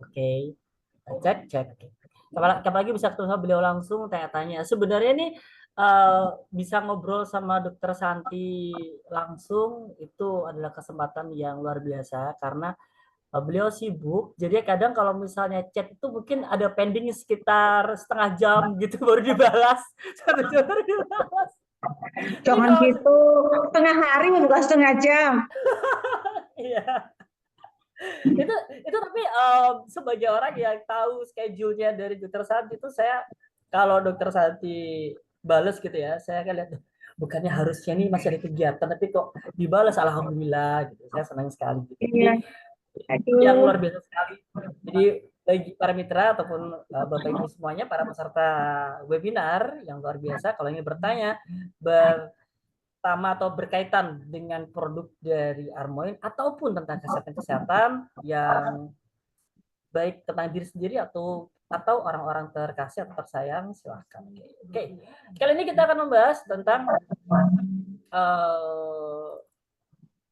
Oke, cek cek. Oke. Kapan lagi bisa ketemu sama beliau langsung tanya-tanya. Sebenarnya nih bisa ngobrol sama Dokter Santi langsung itu adalah kesempatan yang luar biasa karena beliau sibuk. Jadi kadang kalau misalnya chat itu mungkin ada pending sekitar setengah jam gitu baru dibalas, 1 jam baru dibalas. Tapi Jangan kalau gitu, setengah hari bukan setengah jam. iya itu itu tapi sebagai orang yang tahu schedule-nya dari Dokter Santi itu saya kalau Dokter Santi balas gitu ya saya kan lihat bukannya harusnya nih masih ada kegiatan tapi kok dibalas alhamdulillah gitu saya senang sekali gitu jadi Iya, yang aduh. luar biasa sekali jadi bagi para mitra ataupun Bapak Ibu semuanya para peserta webinar yang luar biasa kalau ingin bertanya pertama atau berkaitan dengan produk dari Armoin ataupun tentang kesehatan yang baik tentang diri sendiri atau orang-orang terkasih atau tersayang silahkan. Oke. Kali ini kita akan membahas tentang uh,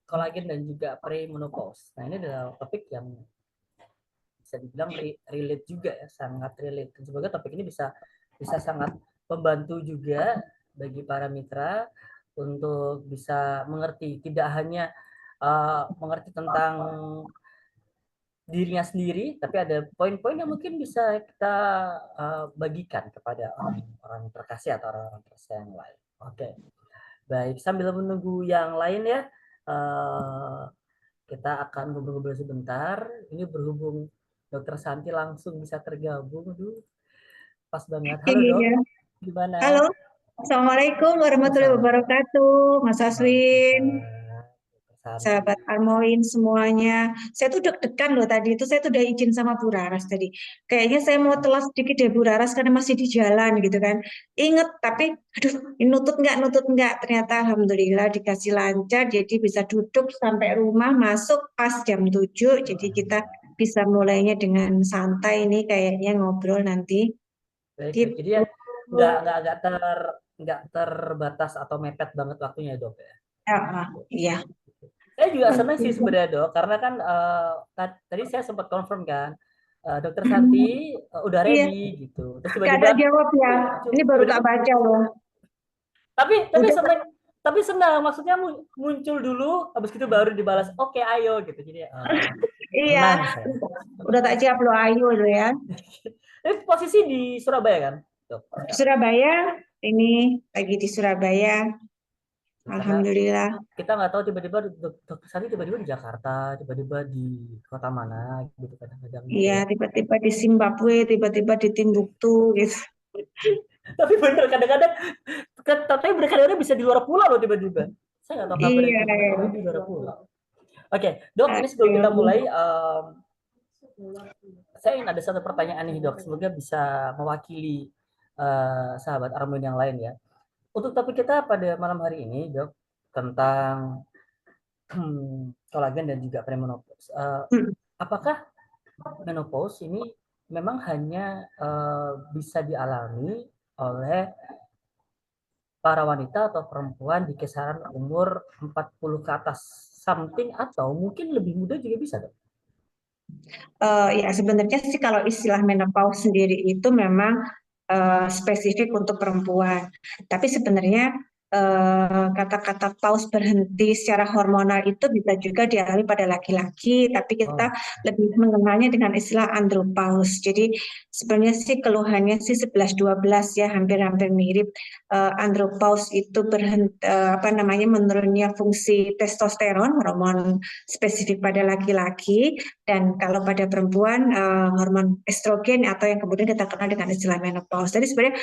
kolagen dan juga premenopause. Nah ini adalah topik yang bisa dibilang relate juga ya, sangat relate. Dan semoga topik ini bisa bisa sangat membantu juga bagi para mitra untuk bisa mengerti tidak hanya mengerti tentang dirinya sendiri, tapi ada poin-poin yang mungkin bisa kita bagikan kepada orang-orang terkasih atau orang-orang tersayang lain. Oke, baik. Sambil menunggu yang lain ya, uh, kita akan ngobrol-ngobrol sebentar. Ini berhubung Dokter Santi langsung bisa tergabung, aduh, pas banget. Halo dok, Iya. Halo, gimana? Assalamualaikum warahmatullahi wabarakatuh, Mas Aswin, Waalaikumsalam, Dokter Santi. sahabat Armoin semuanya. Saya tuh deg-degan loh tadi itu, saya tuh udah izin sama Bu Raras tadi. Kayaknya saya mau telat sedikit deh Bu Raras karena masih di jalan gitu kan. Ingat, tapi aduh, ini nutut nggak. Ternyata Alhamdulillah dikasih lancar, jadi bisa duduk sampai rumah, masuk pas jam 7. Jadi kita bisa mulainya dengan santai nih kayaknya ngobrol nanti. Baik, baik. Jadi Gitu. ya nggak terbatas atau mepet banget waktunya dok ya. Iya. Saya juga senang sih Oke. sebenarnya dok, karena kan tadi saya sempat confirm kan, Dokter Santi udah Iya, ready gitu. Terus gak ada tiba-tiba jawab ya. muncul, Ini baru tak tiba-tiba baca loh. tapi Udah, senang, tapi senang maksudnya muncul dulu, habis itu baru dibalas oke ayo gitu. Jadi iya, tenang saya. udah tak jawab loh, ayo loh ya. Ini posisi di Surabaya kan, dok Di sekarang. Surabaya, ini lagi di Surabaya. Karena Alhamdulillah. kita nggak tahu tiba-tiba Dokter Santi tiba-tiba di Jakarta, tiba-tiba di kota mana gitu kadang-kadang gitu Iya, ya. tiba-tiba di Zimbabwe, tiba-tiba di Timbuktu gitu. Tapi bener kadang-kadang tapi kadang-kadang bisa di luar pulau loh tiba-tiba. Saya nggak tahu kabar Iya, itu gimana, tapi di luar pulau. Oke, dok, ini sebelum kita aduh. mulai, saya ingin ada satu pertanyaan nih dok, semoga bisa mewakili sahabat Armin yang lain ya. Untuk topik kita pada malam hari ini, dok, tentang kolagen dan juga premenopause. Hmm. Apakah menopause ini memang hanya bisa dialami oleh para wanita atau perempuan di kisaran umur 40 ke atas something atau mungkin lebih muda juga bisa dong. Ya sebenarnya sih kalau istilah menopause sendiri itu memang spesifik untuk perempuan. Tapi sebenarnya kata-kata pause berhenti secara hormonal itu bisa juga dialami pada laki-laki, tapi kita Oh, lebih mengenalnya dengan istilah andropause. Jadi sebenarnya sih keluhannya sih 11-12 ya, hampir-hampir mirip. Andropause itu apa namanya menurunnya fungsi testosteron, hormon spesifik pada laki-laki, dan kalau pada perempuan hormon estrogen atau yang kemudian kita kenal dengan istilah menopause. Jadi sebenarnya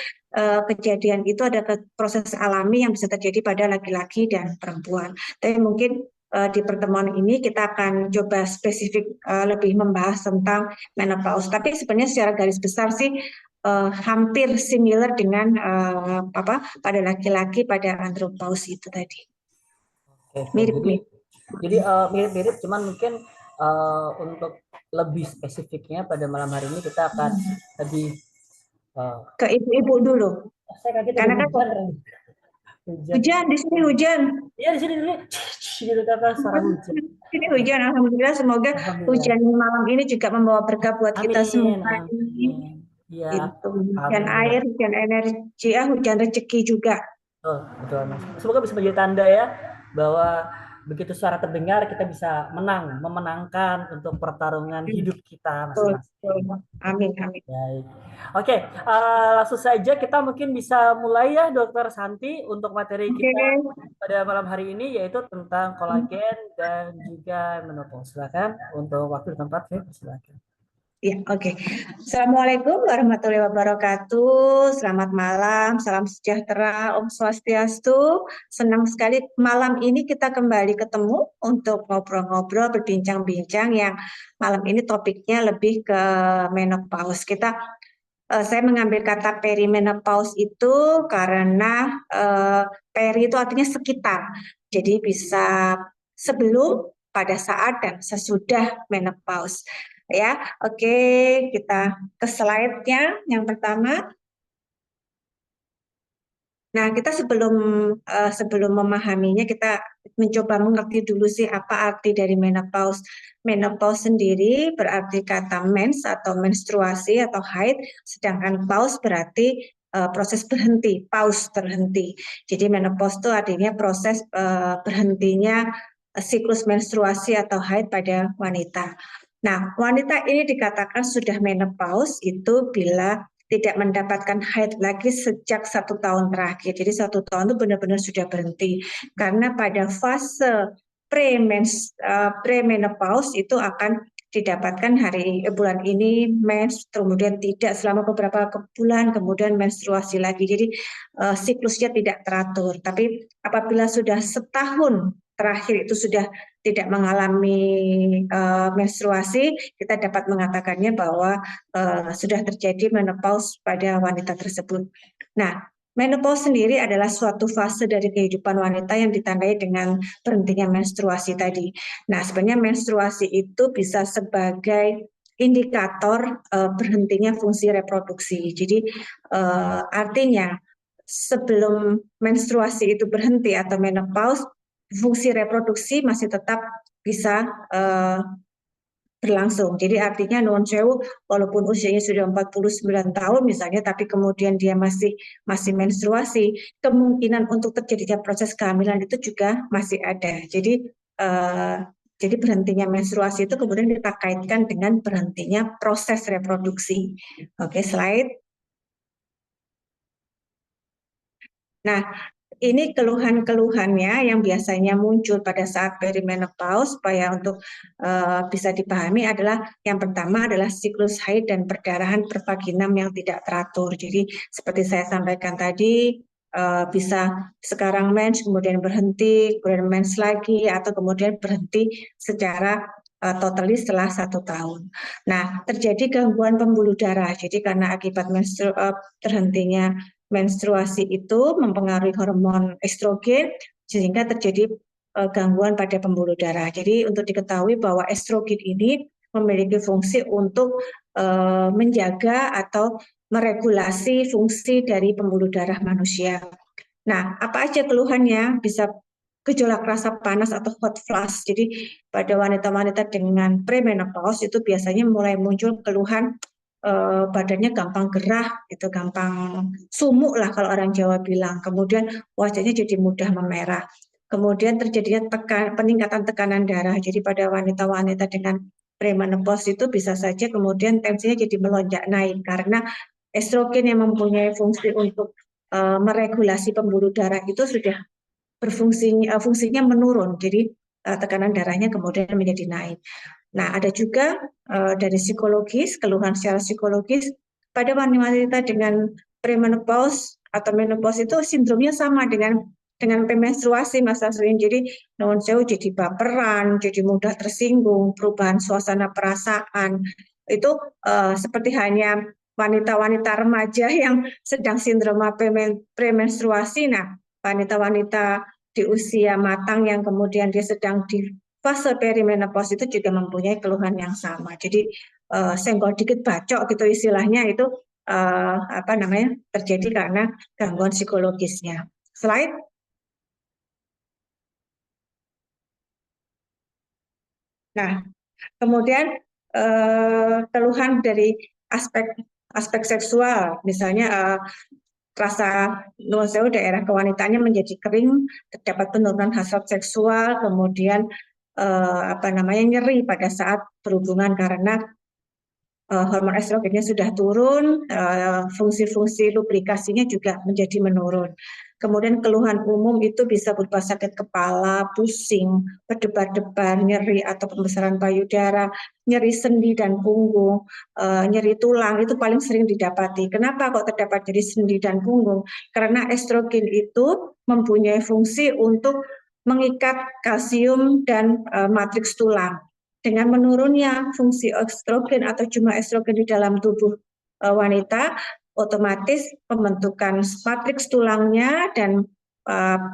kejadian itu ada proses alami yang bisa terjadi pada laki-laki dan perempuan. Tapi mungkin di pertemuan ini kita akan coba spesifik lebih membahas tentang menopause. Tapi sebenarnya secara garis besar sih hampir similar dengan apa pada laki-laki pada andropause itu tadi. oke, oke. Jadi Mirip-mirip. mirip-mirip, cuman mungkin untuk lebih spesifiknya pada malam hari ini kita akan lebih uh, Ke ibu-ibu dulu. saya kaget ada Karena kan hujan. Hujan. Hujan di sini hujan. Iya di sini dulu gitu kata suara hujan. Ini hujan, alhamdulillah. Semoga Alhamdulillah. hujan malam ini juga membawa berkah buat kita Amin, semua. amin. Iya, Itu hujan alhamdulillah. air, hujan energi, hujan rezeki juga. Betul, betul. Mas. Semoga bisa menjadi tanda ya bahwa begitu suara terdengar kita bisa menang, memenangkan untuk pertarungan hidup kita Betul, masing-masing. betul. Amin, amin. Baik. Oke, langsung saja kita mungkin bisa mulai ya Dokter Santi untuk materi Oke. kita pada malam hari ini yaitu tentang kolagen dan juga menopause. Silakan untuk waktu dan tempat ya, silakan. Ya, oke. Assalamualaikum warahmatullahi wabarakatuh. Selamat malam, salam sejahtera, Om Swastiastu. Senang sekali malam ini kita kembali ketemu untuk ngobrol-ngobrol, berbincang-bincang yang malam ini topiknya lebih ke menopause. Saya mengambil kata perimenopause itu karena peri itu artinya sekitar. Jadi bisa sebelum, pada saat, dan sesudah menopause. Ya, oke, kita ke slide-nya yang pertama. Nah, kita sebelum memahaminya, kita mencoba mengerti dulu sih apa arti dari menopause. Menopause sendiri berarti kata mens atau menstruasi atau haid, sedangkan pause berarti proses berhenti, pause terhenti. Jadi menopause itu artinya proses berhentinya siklus menstruasi atau haid pada wanita. Nah, wanita ini dikatakan sudah menopause itu bila tidak mendapatkan haid lagi sejak 1 tahun terakhir. Jadi 1 tahun itu benar-benar sudah berhenti. Karena pada fase premenopause itu akan didapatkan bulan ini mens, kemudian tidak selama beberapa bulan, kemudian menstruasi lagi. Jadi siklusnya tidak teratur. Tapi apabila sudah setahun terakhir itu sudah tidak mengalami menstruasi, kita dapat mengatakannya bahwa sudah terjadi menopause pada wanita tersebut. Nah, menopause sendiri adalah suatu fase dari kehidupan wanita yang ditandai dengan berhentinya menstruasi tadi. Nah, sebenarnya menstruasi itu bisa sebagai indikator berhentinya fungsi reproduksi. Jadi artinya sebelum menstruasi itu berhenti atau menopause, fungsi reproduksi masih tetap bisa berlangsung. Jadi artinya nuwun sewu, walaupun usianya sudah 49 tahun misalnya, tapi kemudian dia masih menstruasi, kemungkinan untuk terjadinya proses kehamilan itu juga masih ada. Jadi berhentinya menstruasi itu kemudian kita kaitkan dengan berhentinya proses reproduksi. Oke, slide. Nah, ini keluhan-keluhannya yang biasanya muncul pada saat perimenopause supaya untuk bisa dipahami adalah yang pertama adalah siklus haid dan perdarahan pervaginam yang tidak teratur. Jadi seperti saya sampaikan tadi bisa sekarang mens kemudian berhenti, kemudian mens lagi atau kemudian berhenti secara totally setelah 1 tahun. Nah, terjadi gangguan pembuluh darah. Jadi karena akibat terhentinya menstruasi itu mempengaruhi hormon estrogen sehingga terjadi gangguan pada pembuluh darah. Jadi untuk diketahui bahwa estrogen ini memiliki fungsi untuk menjaga atau meregulasi fungsi dari pembuluh darah manusia. Nah, apa aja keluhannya? Bisa gejolak rasa panas atau hot flash. Jadi pada wanita-wanita dengan premenopause itu biasanya mulai muncul keluhan badannya gampang gerah, itu gampang sumuk lah kalau orang Jawa bilang. Kemudian wajahnya jadi mudah memerah. Kemudian terjadinya peningkatan tekanan darah. Jadi pada wanita-wanita dengan premenopause itu bisa saja kemudian tensinya jadi melonjak naik karena estrogen yang mempunyai fungsi untuk meregulasi pembuluh darah itu sudah fungsinya menurun. Jadi tekanan darahnya kemudian menjadi naik. Nah, ada juga dari psikologis, keluhan secara psikologis pada wanita dengan premenopause atau menopause itu sindromnya sama dengan premenstruasi, Mas Aswin. Jadi non sewu jadi baperan, jadi mudah tersinggung, perubahan suasana perasaan. Itu seperti hanya wanita-wanita remaja yang sedang sindroma premenstruasi. Nah, wanita-wanita di usia matang yang kemudian dia sedang di fase perimenopause itu juga mempunyai keluhan yang sama. Jadi senggol dikit bacok gitu istilahnya itu terjadi karena gangguan psikologisnya. Slide. Nah, kemudian keluhan dari aspek seksual, misalnya rasa daerah kewanitaannya menjadi kering, terdapat penurunan hasrat seksual, kemudian nyeri pada saat berhubungan karena hormon estrogennya sudah turun, fungsi-fungsi lubrikasinya juga menjadi menurun. Kemudian keluhan umum itu bisa berupa sakit kepala, pusing, berdebar-debar, nyeri atau pembesaran payudara, nyeri sendi dan punggung, nyeri tulang itu paling sering didapati. Kenapa kok terdapat nyeri sendi dan punggung? Karena estrogen itu mempunyai fungsi untuk mengikat kalsium dan matriks tulang. Dengan menurunnya fungsi estrogen atau jumlah estrogen di dalam tubuh wanita, otomatis pembentukan matriks tulangnya dan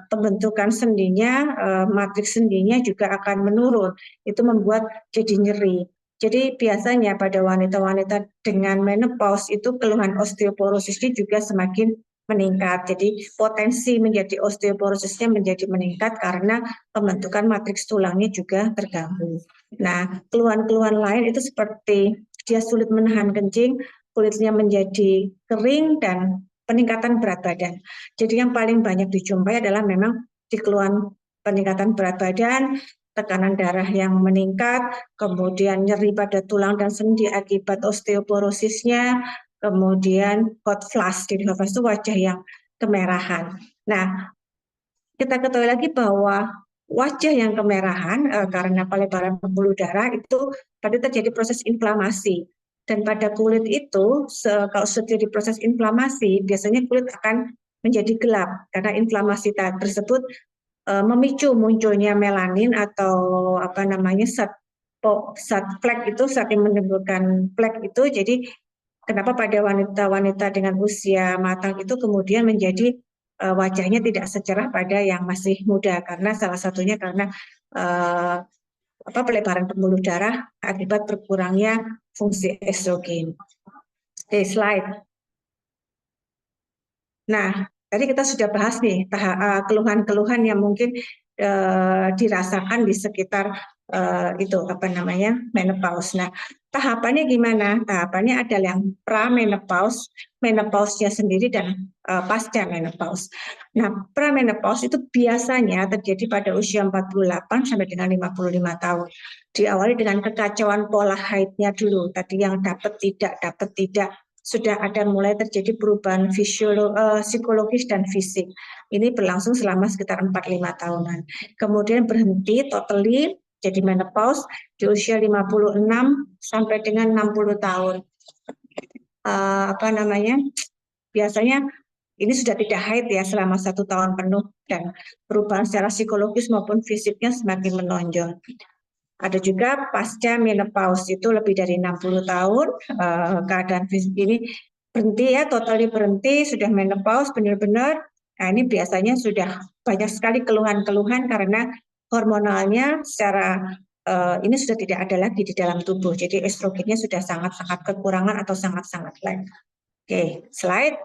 pembentukan sendinya, matriks sendinya juga akan menurun. Itu membuat jadi nyeri. Jadi biasanya pada wanita-wanita dengan menopause itu keluhan osteoporosisnya juga semakin meningkat. Jadi potensi menjadi osteoporosisnya menjadi meningkat karena pembentukan matriks tulangnya juga terganggu. Nah, keluhan-keluhan lain itu seperti dia sulit menahan kencing, kulitnya menjadi kering, dan peningkatan berat badan. Jadi yang paling banyak dijumpai adalah memang di keluhan peningkatan berat badan, tekanan darah yang meningkat, kemudian nyeri pada tulang dan sendi akibat osteoporosisnya, kemudian hot flush. Jadi hot flush itu wajah yang kemerahan. Nah, kita ketahui lagi bahwa wajah yang kemerahan karena pelebaran pembuluh darah itu pada terjadi proses inflamasi. Dan pada kulit itu, kalau sudah terjadi proses inflamasi, biasanya kulit akan menjadi gelap karena inflamasi tersebut memicu munculnya melanin atau zat flek itu, zat yang menimbulkan flek itu. Jadi kenapa pada wanita-wanita dengan usia matang itu kemudian menjadi wajahnya tidak secerah pada yang masih muda, karena salah satunya karena pelebaran pembuluh darah akibat berkurangnya fungsi estrogen. Oke, slide. Nah, tadi kita sudah bahas nih keluhan-keluhan yang mungkin dirasakan di sekitar menopause. Nah, tahapannya gimana? Tahapannya adalah yang pra-menopause, menopause-nya sendiri, dan pasca menopause. Nah, pra-menopause itu biasanya terjadi pada usia 48 sampai dengan 55 tahun. Diawali dengan kekacauan pola haidnya dulu. Tadi yang dapat tidak, sudah ada mulai terjadi perubahan psikologis dan fisik. Ini berlangsung selama sekitar 4-5 tahunan. Kemudian berhenti totally jadi menopause di usia 56 sampai dengan 60 tahun. Biasanya ini sudah tidak haid ya selama 1 tahun penuh, dan perubahan secara psikologis maupun fisiknya semakin menonjol. Ada juga pasca menopause, itu lebih dari 60 tahun keadaan fisik ini berhenti ya, totally berhenti, sudah menopause benar-benar. Nah, ini biasanya sudah banyak sekali keluhan-keluhan karena hormonalnya secara ini sudah tidak ada lagi di dalam tubuh. Jadi estrogennya sudah sangat-sangat kekurangan atau sangat-sangat lain. Oke, slide.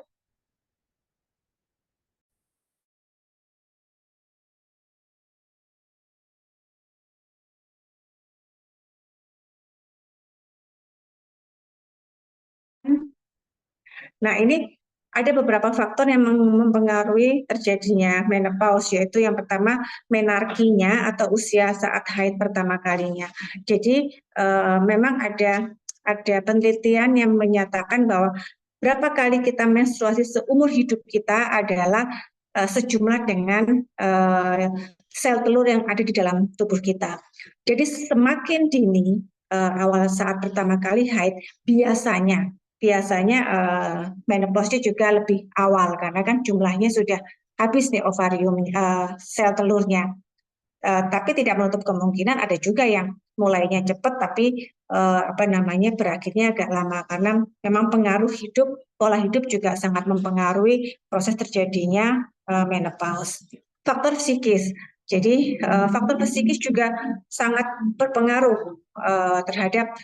Nah, ini ada beberapa faktor yang mempengaruhi terjadinya menopause, yaitu yang pertama menarkinya atau usia saat haid pertama kalinya. Jadi memang ada penelitian yang menyatakan bahwa berapa kali kita menstruasi seumur hidup kita adalah sejumlah dengan sel telur yang ada di dalam tubuh kita. Jadi semakin dini awal saat pertama kali haid, biasanya menopause juga lebih awal karena kan jumlahnya sudah habis nih ovarium sel telurnya. Tapi tidak menutup kemungkinan ada juga yang mulainya cepat tapi berakhirnya agak lama, karena memang pola hidup juga sangat mempengaruhi proses terjadinya menopause. Faktor psikis. Jadi faktor psikis juga sangat berpengaruh terhadap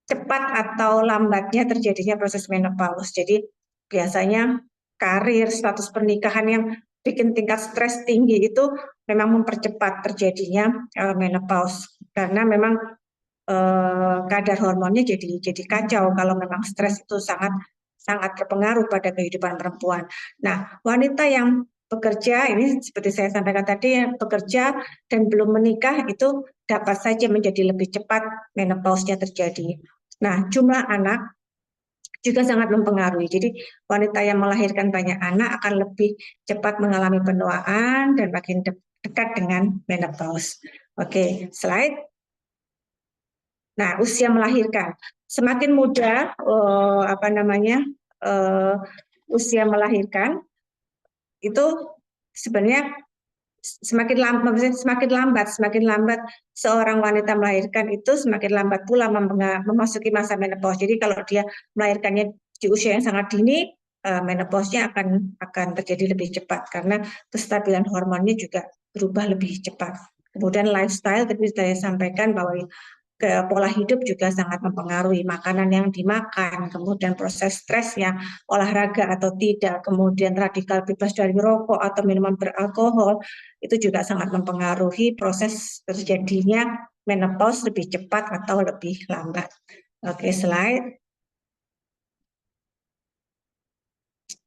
cepat atau lambatnya terjadinya proses menopause. Jadi biasanya karir, status pernikahan yang bikin tingkat stres tinggi itu memang mempercepat terjadinya menopause. karena memang kadar hormonnya jadi kacau kalau memang stres itu sangat sangat berpengaruh pada kehidupan perempuan. Nah, wanita yang bekerja ini seperti saya sampaikan tadi, yang bekerja dan belum menikah itu dapat saja menjadi lebih cepat menopause-nya terjadi. Nah, jumlah anak juga sangat mempengaruhi. Jadi wanita yang melahirkan banyak anak akan lebih cepat mengalami penuaan dan makin dekat dengan menopause. Oke, slide. Nah, usia melahirkan. Semakin muda usia melahirkan itu sebenarnya semakin lambat seorang wanita melahirkan itu semakin lambat pula memasuki masa menopause. Jadi kalau dia melahirkannya di usia yang sangat dini, menopause-nya akan terjadi lebih cepat karena kestabilan hormonnya juga berubah lebih cepat. Kemudian lifestyle tadi saya sampaikan bahwa pola hidup juga sangat mempengaruhi makanan yang dimakan, kemudian proses stresnya, olahraga atau tidak, kemudian radikal bebas dari rokok atau minuman beralkohol, itu juga sangat mempengaruhi proses terjadinya menopause lebih cepat atau lebih lambat. Oke, slide.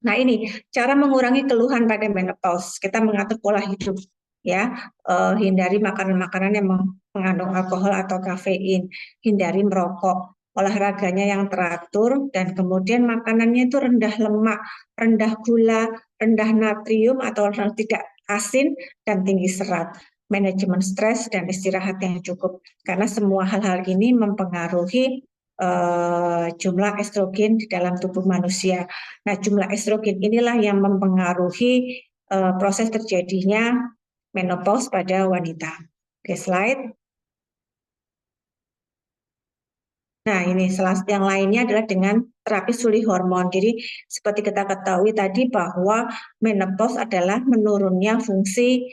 Nah, ini cara mengurangi keluhan pada menopause. Kita mengatur pola hidup, ya, hindari makanan-makanan yang mengandung alkohol atau kafein, hindari merokok, olahraganya yang teratur, dan kemudian makanannya itu rendah lemak, rendah gula, rendah natrium atau tidak asin, dan tinggi serat. Manajemen stres dan istirahat yang cukup, karena semua hal-hal ini mempengaruhi jumlah estrogen di dalam tubuh manusia. Nah, jumlah estrogen inilah yang mempengaruhi proses terjadinya menopause pada wanita. Oke, slide. Nah, ini yang lainnya adalah dengan terapi sulih hormon. Jadi, seperti kita ketahui tadi bahwa menopause adalah menurunnya fungsi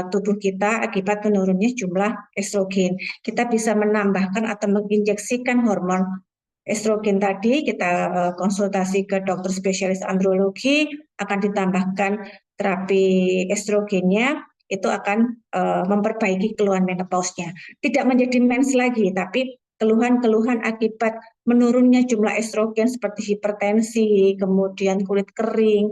tubuh kita akibat menurunnya jumlah estrogen. Kita bisa menambahkan atau menginjeksikan hormon estrogen tadi, kita konsultasi ke dokter spesialis andrologi, akan ditambahkan terapi estrogennya, itu akan memperbaiki keluhan menopause-nya. Tidak menjadi mens lagi, tapi keluhan-keluhan akibat menurunnya jumlah estrogen seperti hipertensi, kemudian kulit kering,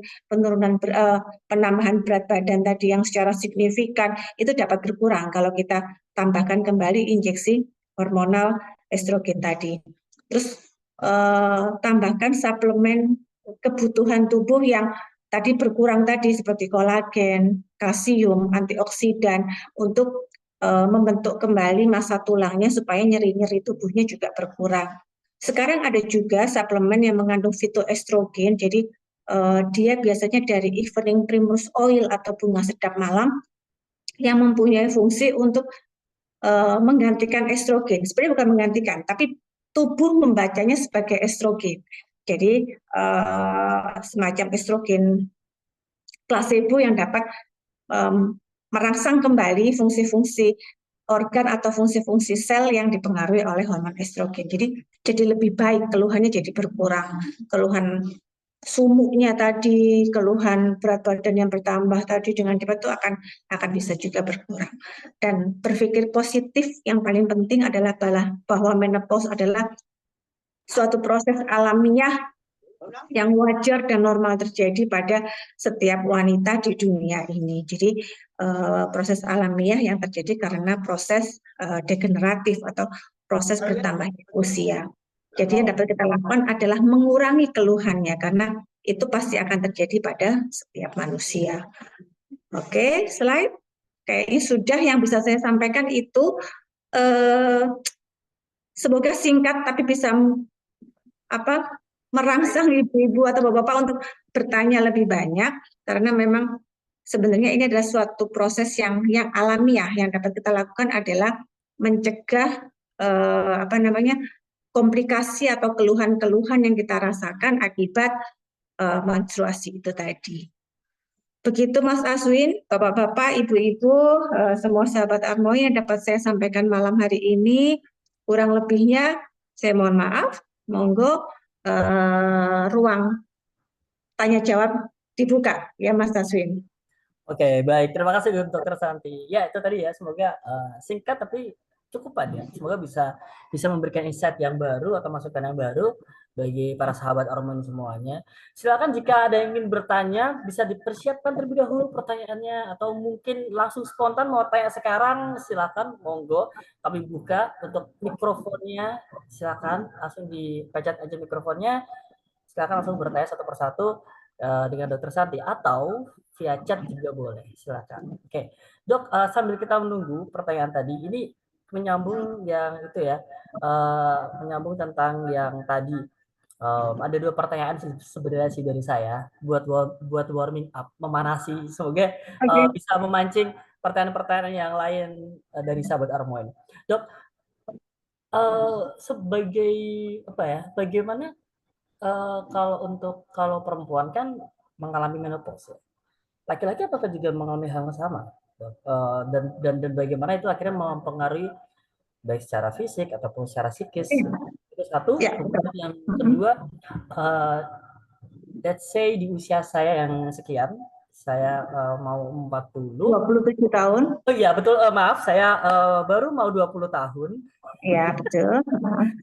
penambahan berat badan tadi yang secara signifikan, itu dapat berkurang kalau kita tambahkan kembali injeksi hormonal estrogen tadi. Terus tambahkan suplemen kebutuhan tubuh yang tadi berkurang tadi seperti kolagen, kalsium, antioksidan untuk membentuk kembali massa tulangnya supaya nyeri-nyeri tubuhnya juga berkurang. Sekarang ada juga suplemen yang mengandung fitoestrogen, jadi dia biasanya dari evening primrose oil atau bunga sedap malam yang mempunyai fungsi untuk menggantikan estrogen. Sebenarnya bukan menggantikan, tapi tubuh membacanya sebagai estrogen. Jadi semacam estrogen placebo yang dapat merangsang kembali fungsi-fungsi organ atau fungsi-fungsi sel yang dipengaruhi oleh hormon estrogen. Jadi lebih baik, keluhannya jadi berkurang. Keluhan sumuknya tadi, keluhan berat badan yang bertambah tadi dengan cepat itu akan bisa juga berkurang. Dan berpikir positif yang paling penting adalah bahwa menopause adalah suatu proses alamiah yang wajar dan normal terjadi pada setiap wanita di dunia ini. Jadi proses alamiah yang terjadi karena proses degeneratif atau proses bertambahnya usia. Jadi yang dapat kita lakukan adalah mengurangi keluhannya karena itu pasti akan terjadi pada setiap manusia. Oke, slide. Kayaknya sudah yang bisa saya sampaikan itu. Semoga singkat tapi bisa merangsang ibu-ibu atau bapak-bapak untuk bertanya lebih banyak karena memang sebenarnya ini adalah suatu proses yang alamiah yang dapat kita lakukan adalah mencegah komplikasi atau keluhan-keluhan yang kita rasakan akibat menstruasi itu tadi. Begitu Mas Aswin, bapak-bapak, ibu-ibu, semua sahabat Armoi yang dapat saya sampaikan malam hari ini. Kurang lebihnya saya mohon maaf. Monggo ruang tanya jawab dibuka ya Mas Aswin. Oke, baik. Terima kasih untuk Dokter Santi. Ya, itu tadi ya. Semoga singkat tapi cukup padat. Semoga bisa bisa memberikan insight yang baru atau masukan yang baru bagi para sahabat Orman semuanya. Silakan jika ada yang ingin bertanya, bisa dipersiapkan terlebih dahulu pertanyaannya atau mungkin langsung spontan mau tanya sekarang, silakan, monggo. Kami buka untuk mikrofonnya. Silakan langsung dipencet aja mikrofonnya. Silakan langsung bertanya satu persatu dengan Dokter Santi atau via chat juga boleh. Silakan. Oke, Dok, sambil kita menunggu pertanyaan tadi, ini menyambung yang itu ya, menyambung tentang yang tadi. Ada dua pertanyaan sebenarnya sih dari saya buat warming up, memanasi. Semoga Oke. bisa memancing pertanyaan-pertanyaan yang lain dari sahabat Armoin. Dok, sebagai apa ya? Bagaimana kalau perempuan kan mengalami menopause, laki-laki apakah juga mengalami hal yang sama? Dan bagaimana itu akhirnya mempengaruhi baik secara fisik ataupun secara psikis? Itu satu. Ya, betul. Kemudian yang Mhm. kedua, uh, let's say di usia saya yang sekian, saya mau 40. 27 tahun. Oh iya, betul. Maaf, saya baru mau 20 tahun. Ya, betul.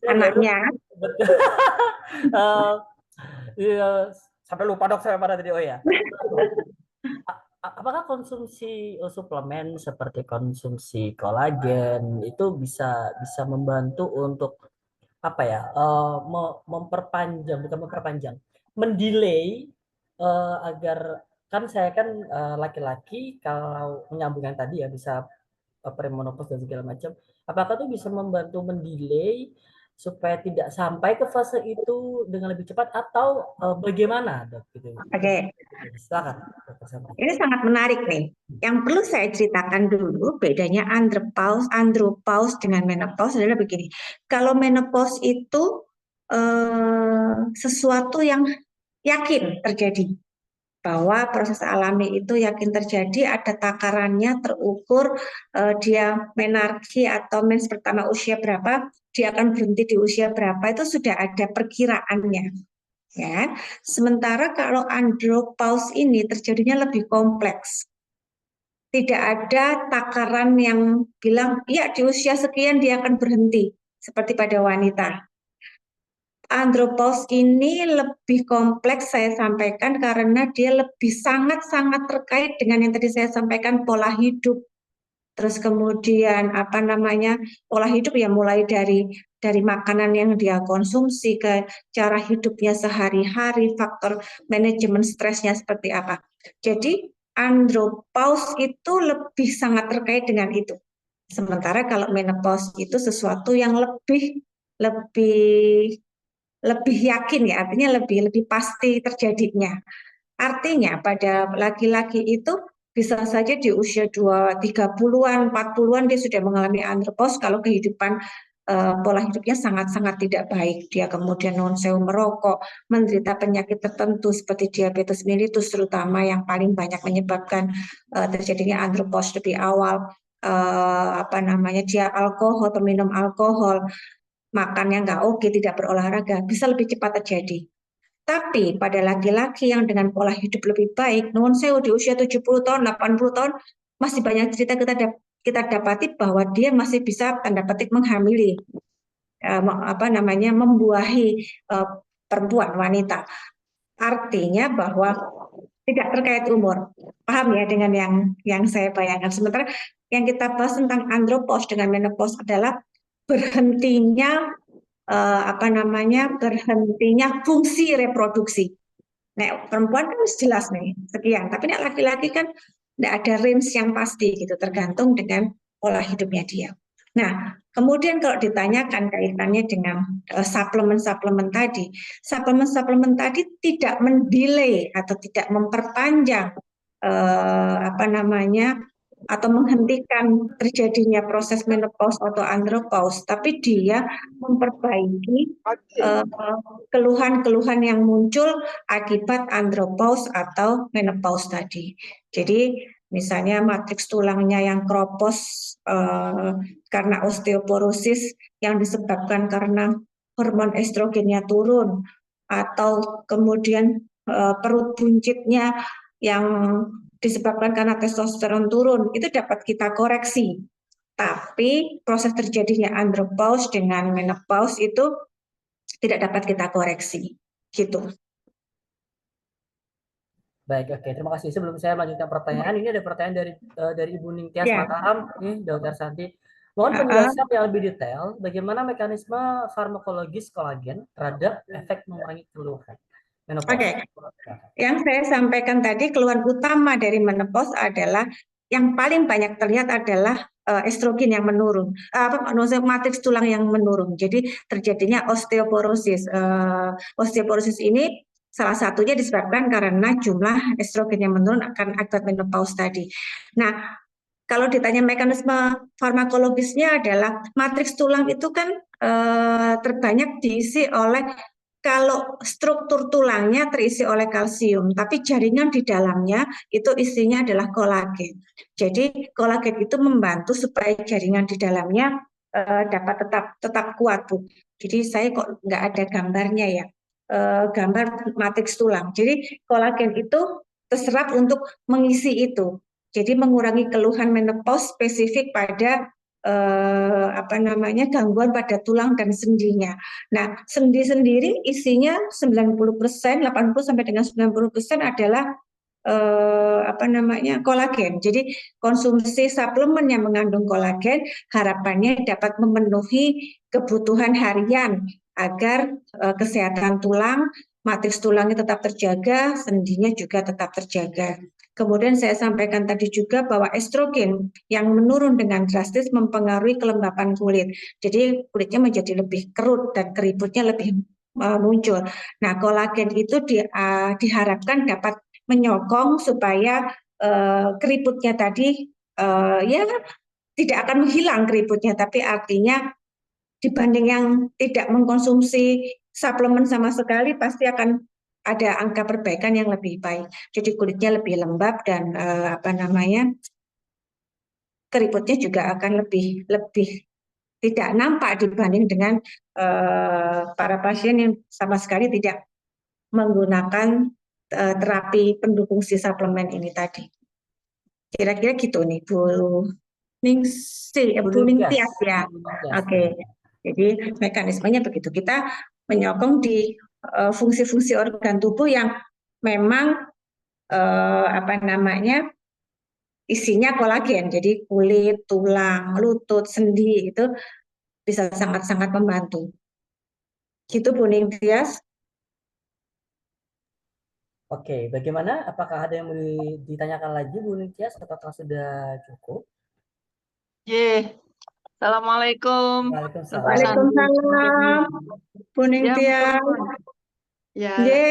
Saya baru Anaknya. betul. Eh, iya, sampai lupa dok saya pada tadi. Oh ya, apakah konsumsi suplemen seperti konsumsi kolagen itu bisa bisa membantu untuk apa ya, memperpanjang, bukan memperpanjang, mendelay, agar kan saya kan laki-laki, kalau menyambungkan tadi ya bisa premenopause dan segala macam, apakah itu bisa membantu mendelay supaya tidak sampai ke fase itu dengan lebih cepat atau bagaimana dok gitu. Oke, Silakan Dokter Santi. ini sangat menarik nih. Yang perlu saya ceritakan dulu bedanya andropause dengan menopause adalah begini. Kalau menopause itu sesuatu yang yakin terjadi, bahwa proses alami itu yakin terjadi, ada takarannya, terukur, dia menarki atau mens pertama usia berapa, dia akan berhenti di usia berapa, itu sudah ada perkiraannya. Ya. Sementara kalau andropause ini terjadinya lebih kompleks. Tidak ada takaran yang bilang, ya di usia sekian dia akan berhenti, seperti pada wanita. Andropause ini lebih kompleks saya sampaikan karena dia lebih sangat-sangat terkait dengan yang tadi saya sampaikan, pola hidup. Terus kemudian apa namanya, pola hidup ya mulai dari makanan yang dia konsumsi ke cara hidupnya sehari-hari, faktor manajemen stresnya seperti apa. Jadi andropause itu lebih sangat terkait dengan itu. Sementara kalau menopause itu sesuatu yang lebih lebih yakin ya, artinya lebih lebih pasti terjadinya. Artinya pada laki-laki itu bisa saja di usia 30-an, 40-an dia sudah mengalami andropause kalau kehidupan pola hidupnya sangat-sangat tidak baik. Dia kemudian non sewu merokok, menderita penyakit tertentu seperti diabetes mellitus terutama yang paling banyak menyebabkan terjadinya andropause lebih awal. Apa namanya, dia alkohol, peminum alkohol, makannya nggak oke, tidak berolahraga, bisa lebih cepat terjadi. Tapi pada laki-laki yang dengan pola hidup lebih baik, nuwun sewu di usia 70 tahun, 80 tahun, masih banyak cerita kita dapati bahwa dia masih bisa tanda petik menghamili, apa namanya, membuahi perempuan, wanita. Artinya bahwa tidak terkait umur. Paham ya dengan yang saya bayangkan. Sementara yang kita bahas tentang andropause dengan menopause adalah berhentinya apa namanya, berhentinya fungsi reproduksi. Nek perempuan kan jelas nih sekian, tapi nek laki-laki kan tidak ada range yang pasti gitu, tergantung dengan pola hidupnya dia. Nah, kemudian kalau ditanyakan kaitannya dengan suplemen-suplemen tadi tidak mendelay atau tidak memperpanjang apa namanya, atau menghentikan terjadinya proses menopause atau andropause, tapi dia memperbaiki keluhan-keluhan yang muncul akibat andropause atau menopause tadi. Jadi misalnya matriks tulangnya yang kropos karena osteoporosis yang disebabkan karena hormon estrogennya turun, atau kemudian perut buncitnya yang disebabkan karena testosteron turun, itu dapat kita koreksi. Tapi proses terjadinya andropause dengan menopause itu tidak dapat kita koreksi. Gitu. Baik, oke. Terima kasih. Sebelum saya melanjutkan pertanyaan, ini ada pertanyaan dari Ibu Ningtyas Ya. Mataram, nih, Dokter Santi. Mohon Uh-uh. penjelasan yang lebih detail bagaimana mekanisme farmakologis kolagen terhadap efek mengurangi keluhan menopause. Oke. Yang saya sampaikan tadi, keluhan utama dari menopause adalah yang paling banyak terlihat adalah estrogen yang menurun, matriks tulang yang menurun. Jadi terjadinya osteoporosis. Osteoporosis ini salah satunya disebabkan karena jumlah estrogen yang menurun akan akibat menopause tadi. Nah, kalau ditanya mekanisme farmakologisnya adalah matriks tulang itu kan terbanyak diisi oleh, kalau struktur tulangnya terisi oleh kalsium, tapi jaringan di dalamnya itu isinya adalah kolagen. Jadi kolagen itu membantu supaya jaringan di dalamnya dapat tetap kuat, Bu. Jadi saya kok nggak ada gambarnya ya, gambar matriks tulang. Jadi kolagen itu terserap untuk mengisi itu. Jadi mengurangi keluhan menopause spesifik pada gangguan pada tulang dan sendinya. Nah, sendi sendiri isinya 90%, 80 sampai dengan 90% adalah kolagen. Jadi konsumsi suplemen yang mengandung kolagen harapannya dapat memenuhi kebutuhan harian agar kesehatan tulang, matriks tulangnya tetap terjaga, sendinya juga tetap terjaga. Kemudian saya sampaikan tadi juga bahwa estrogen yang menurun dengan drastis mempengaruhi kelembapan kulit. Jadi kulitnya menjadi lebih kerut dan keriputnya lebih muncul. Nah, kolagen itu diharapkan dapat menyokong supaya keriputnya tadi ya tidak akan menghilang keriputnya, tapi artinya dibanding yang tidak mengkonsumsi suplemen sama sekali pasti akan ada angka perbaikan yang lebih baik. Jadi kulitnya lebih lembab dan keriputnya juga akan lebih tidak nampak dibanding dengan para pasien yang sama sekali tidak menggunakan terapi pendukung si suplemen ini tadi. Kira-kira gitu nih Bu Bu Ningtyas ya. Oke. Jadi mekanismenya begitu. Kita menyokong di fungsi-fungsi organ tubuh yang memang isinya kolagen. Jadi kulit, tulang, lutut, sendi itu bisa sangat-sangat membantu. Gitu Bu Ningtyas. Oke, bagaimana? Apakah ada yang mau ditanyakan lagi, Bu Ningtyas, apakah sudah cukup? Assalamualaikum, Dr. Waalaikumsalam. Santi. Waalaikumsalam Bu Ya, Ningtyas. ya, Ye,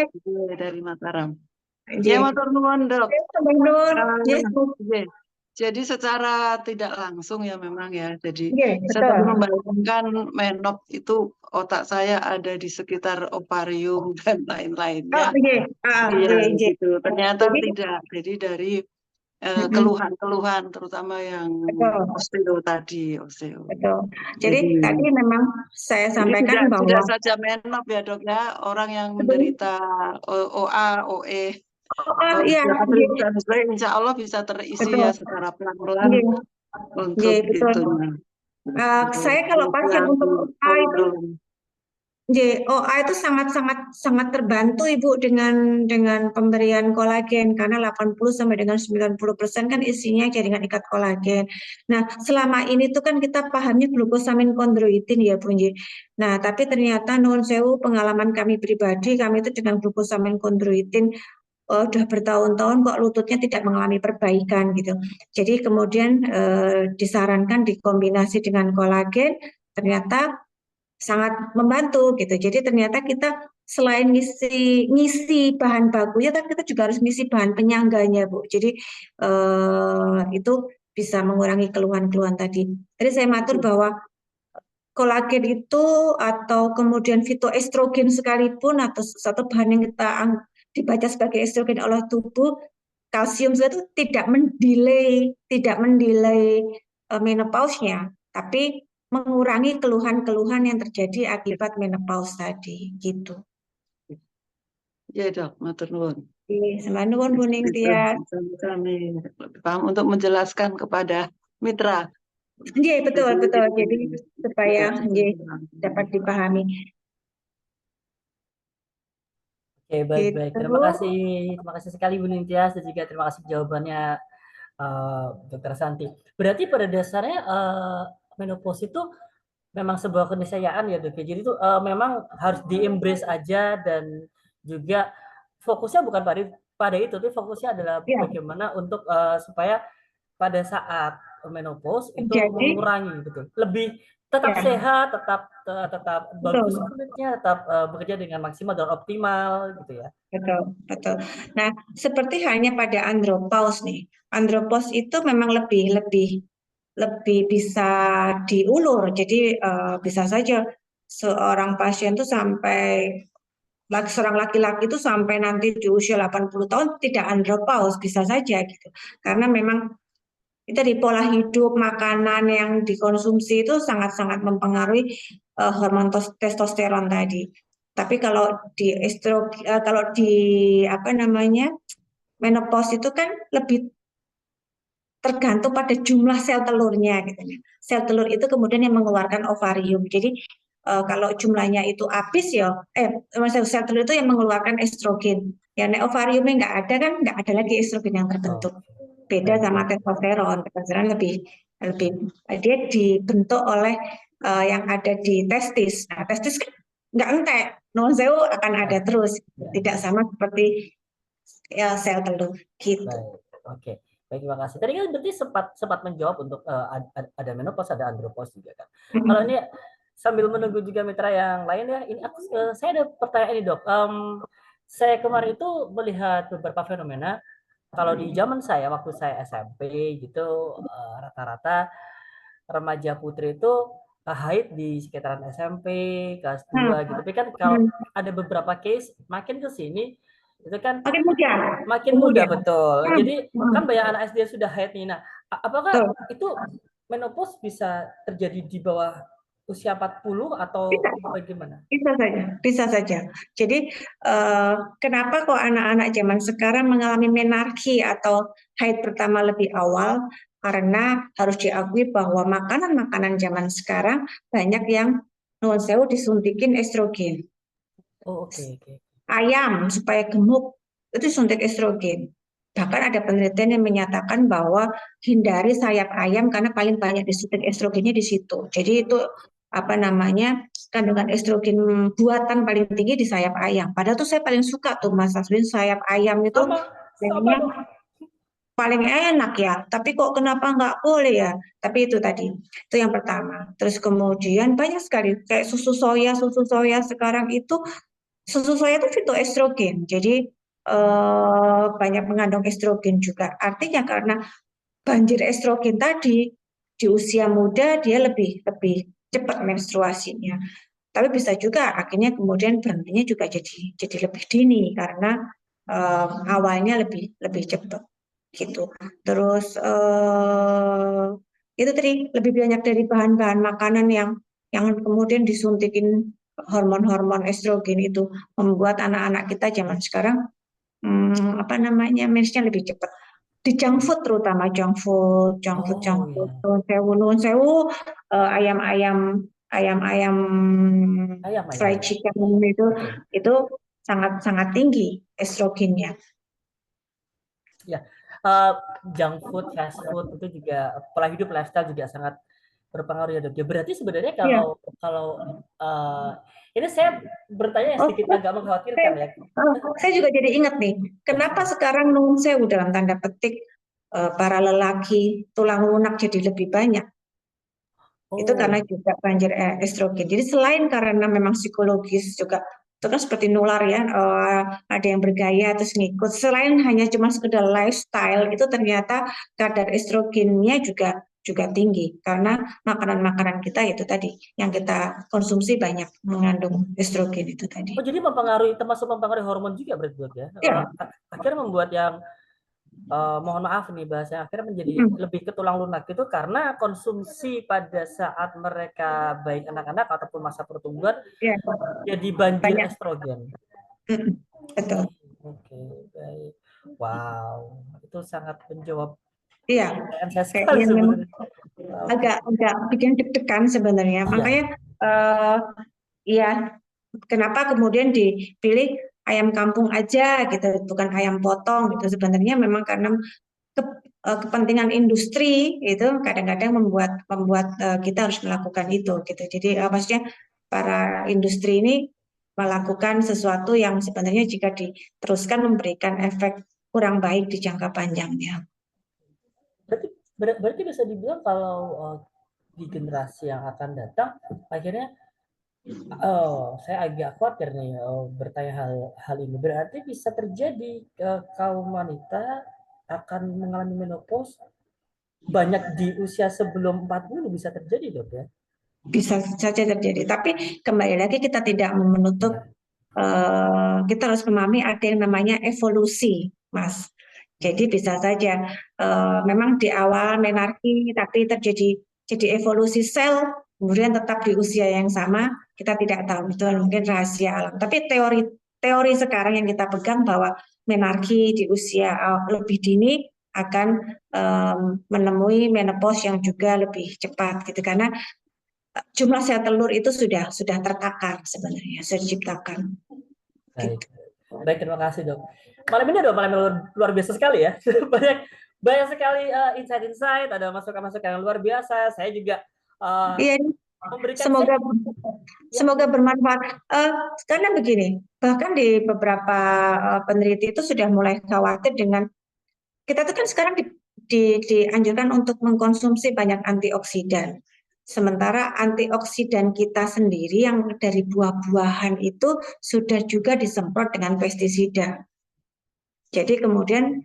dari Mataram. ye. Ya, matur nuwun, Dok. Nur. Ye, Ye. Jadi secara tidak langsung ya memang ya. Jadi ye, saya tadi betul. membayangkan menop itu otak saya ada di sekitar ovarium dan lain-lainnya. Ye, Iya, ye, ye. gitu. Ternyata Jadi, tidak. Jadi dari mm-mm, keluhan-keluhan terutama yang betul. osteo tadi, osteo. Betul. Jadi Jadi tadi memang saya Jadi tidak sampaikan bahwa saja menop ya dok ya, orang yang menderita OA, OE, iya, osteoartritis dan sebagainya, insya Allah bisa terisi ya betul. secara pelan-pelan Ye, untuk ye, betul. itunya. Saya kalau pasien untuk OA itu, Turun. OA itu sangat terbantu Ibu dengan pemberian kolagen karena 80 sampai dengan 90% kan isinya jaringan ikat kolagen. Nah, selama ini tuh kan kita pahamnya glukosamin kondroitin ya Bu Nji. Nah, tapi ternyata nuwun sewu pengalaman kami pribadi, kami itu dengan glukosamin kondroitin udah bertahun-tahun kok lututnya tidak mengalami perbaikan gitu. Jadi kemudian disarankan dikombinasi dengan kolagen, ternyata sangat membantu gitu. Jadi ternyata kita selain ngisi bahan bakunya, tapi kita juga harus ngisi bahan penyangganya, Bu. Jadi itu bisa mengurangi keluhan-keluhan tadi. Tadi saya matur bahwa kolagen itu atau kemudian fitoestrogen sekalipun atau satu bahan yang kita dibaca sebagai estrogen oleh tubuh, kalsium itu tidak mendelay menopause-nya, tapi mengurangi keluhan-keluhan yang terjadi akibat menopause tadi gitu. Ya dok, matur nuwun. Sama nuwun Bu Bisa Ningtyas. sama-sama lebih paham untuk menjelaskan kepada mitra. Iya, betul, Jadi betul. Jadi supaya tidak nggih, dapat dipahami. Oke, baik-baik. Gitu. Terima kasih sekali Bu Ningtyas dan juga terima kasih jawabannya Dokter Santi. Berarti pada dasarnya menopause itu memang sebuah keniscayaan ya dok. Jadi itu memang harus di-embrace aja dan juga fokusnya bukan pada itu, tapi fokusnya adalah Ya, bagaimana untuk supaya pada saat menopause itu jadi mengurangi gitu. Lebih tetap ya, sehat, tetap bagus betul. kulitnya, tetap bekerja dengan maksimal dan optimal gitu ya. Betul, betul. Nah, seperti halnya pada andropause nih. Andropause itu memang lebih lebih lebih bisa diulur. Jadi bisa saja seorang pasien itu sampai seorang laki-laki itu sampai nanti di usia 80 tahun tidak andropause, bisa saja gitu. Karena memang itu di pola hidup, makanan yang dikonsumsi itu sangat-sangat mempengaruhi hormon testosteron tadi. Tapi kalau di apa namanya menopause itu kan lebih tergantung pada jumlah sel telurnya gitu ya. Sel telur itu kemudian yang mengeluarkan ovarium. Jadi kalau jumlahnya itu habis ya, maksudnya sel telur itu yang mengeluarkan estrogen. Ya, nek ovariumnya nggak ada kan nggak ada lagi estrogen yang Oh, terbentuk. Beda baik, sama baik. testosteron. Testosteron lebih lebih dia dibentuk oleh yang ada di testis. Nah, testis kan nggak entek, non sewu akan ada Ah, terus. ya, Tidak sama seperti ya, sel telur gitu. baik. Oke. Baik, terima kasih. Tadi kan berarti sempat sempat menjawab untuk ada menopause, ada andropause juga kan. Kalau ini sambil menunggu juga mitra yang lain ya, ini saya ada pertanyaan ini dok. Saya kemarin itu melihat beberapa fenomena. Kalau di zaman saya, waktu saya SMP gitu, rata-rata remaja putri itu haid di sekitaran SMP, kelas 2 gitu. Tapi kan kalau ada beberapa case makin ke sini itu kan Makin muda, makin muda kemudian. betul. Hmm, Jadi hmm, kan banyak anak SD yang sudah haid nih. Nah, apakah betul. itu menopause bisa terjadi di bawah usia 40 atau Bisa, bagaimana? bisa saja, bisa saja. Jadi kenapa kok anak-anak zaman sekarang mengalami menarki atau haid pertama lebih awal? Karena harus diakui bahwa makanan-makanan zaman sekarang banyak yang nuwun sewu disuntikin estrogen. Oh, oke, oke. Ayam supaya gemuk itu suntik estrogen. Bahkan ada penelitian yang menyatakan bahwa hindari sayap ayam karena paling banyak disuntik estrogennya di situ. Jadi itu apa namanya kandungan estrogen buatan paling tinggi di sayap ayam. Padahal tuh saya paling suka tuh Mas Aswin sayap ayam itu Sama sama kayaknya dok. paling enak ya. Tapi kok kenapa nggak boleh ya? Tapi itu tadi, itu yang pertama. Terus kemudian banyak sekali kayak susu soya sekarang itu susu soya itu fitoestrogen, jadi banyak mengandung estrogen juga. Artinya karena banjir estrogen tadi di usia muda dia lebih lebih cepat menstruasinya. Tapi bisa juga akhirnya kemudian berhentinya juga jadi lebih dini karena awalnya lebih lebih cepat gitu. Terus itu tadi lebih banyak dari bahan-bahan makanan yang kemudian disuntikin hormon-hormon estrogen itu membuat anak-anak kita zaman sekarang apa namanya mensnya lebih cepat. Di junk food terutama junk Oh food, ya, nuwun sewu, ayam-ayam ayam-ayam ayam ayam fried ya, chicken itu betul. itu sangat sangat tinggi estrogennya. Ya, eh, junk food, fast food itu juga pola hidup lifestyle juga sangat berpengaruh ya dok. Ya berarti sebenarnya Iya. kalau kalau eh, ini saya bertanya yang Oh, sedikit agak saya, mengkhawatirkan ya. saya juga jadi ingat nih, Ya, kenapa sekarang nuwun sewu dalam tanda petik para lelaki tulang lunak jadi lebih banyak. Itu karena oh, juga banjir estrogen. Jadi selain karena memang psikologis juga itu kan seperti nular ya, ada yang bergaya terus ngikut. Selain hanya cuma sekedar lifestyle, itu ternyata kadar estrogennya juga juga tinggi karena makanan-makanan kita itu tadi yang kita konsumsi banyak mengandung estrogen itu tadi. oh jadi mempengaruhi termasuk mempengaruhi hormon juga berarti dok ya. Ya, Akhirnya membuat yang mohon maaf nih bahasanya akhirnya menjadi mm, lebih ke tulang lunak itu karena konsumsi pada saat mereka baik anak-anak ataupun masa pertumbuhan ya jadi banjir banyak. estrogen. Mm, betul. Oke, baik. Wow, itu sangat menjawab Iya, pertanyaan saya sekali kayaknya memang sebenarnya. Oke, agak bikin deg-degan sebenarnya. iya. Makanya ya kenapa kemudian dipilih ayam kampung aja gitu, bukan ayam potong gitu. Sebenarnya memang karena kepentingan industri itu kadang-kadang membuat kita harus melakukan itu gitu. Jadi maksudnya para industri ini melakukan sesuatu yang sebenarnya jika diteruskan memberikan efek kurang baik di jangka panjangnya. Berarti berarti bisa dibilang kalau di generasi yang akan datang, akhirnya saya agak khawatir nih bertanya hal ini. Berarti bisa terjadi kaum wanita akan mengalami menopause banyak di usia sebelum 40 bisa terjadi, Dok ya? Bisa saja terjadi, tapi kembali lagi kita tidak menutup, Ya. kita harus memahami ada yang namanya evolusi, Mas. Jadi bisa saja memang di awal menarki, tapi jadi evolusi sel, kemudian tetap di usia yang sama, kita tidak tahu, itu mungkin rahasia alam. Tapi teori sekarang yang kita pegang bahwa menarki di usia lebih dini akan menemui menopause yang juga lebih cepat gitu, karena jumlah sel telur itu sudah tertakar sebenarnya, sudah diciptakan. Baik, Gitu. baik, terima kasih dok. Malam ini adalah malam yang luar biasa sekali ya. banyak banyak sekali insight-insight, ada masukan-masukan yang luar biasa. Saya juga uh, Iya, memberikan semoga ya. semoga bermanfaat. Karena begini, bahkan di beberapa peneliti itu sudah mulai khawatir dengan kita tuh kan sekarang dianjurkan untuk mengkonsumsi banyak antioksidan. Sementara antioksidan kita sendiri yang dari buah-buahan itu sudah juga disemprot dengan pestisida. Jadi kemudian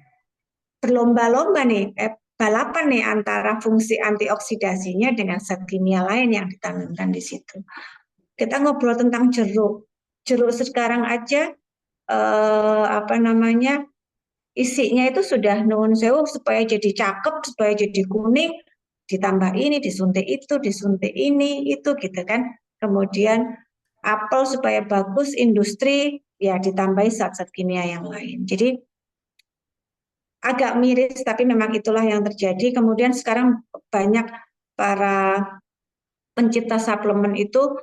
berlomba-lomba nih, balapan nih antara fungsi antioksidasinya dengan zat kimia lain yang ditanamkan di situ. Kita ngobrol tentang jeruk. Jeruk sekarang aja apa namanya isinya itu sudah nuwun sewu supaya jadi cakep, supaya jadi kuning, ditambah ini, disuntik ini, itu gitu kan. Kemudian apel supaya bagus, industri ya ditambahi zat-zat kimia yang lain. Jadi agak miris, tapi memang itulah yang terjadi. Kemudian sekarang banyak para pencipta suplemen itu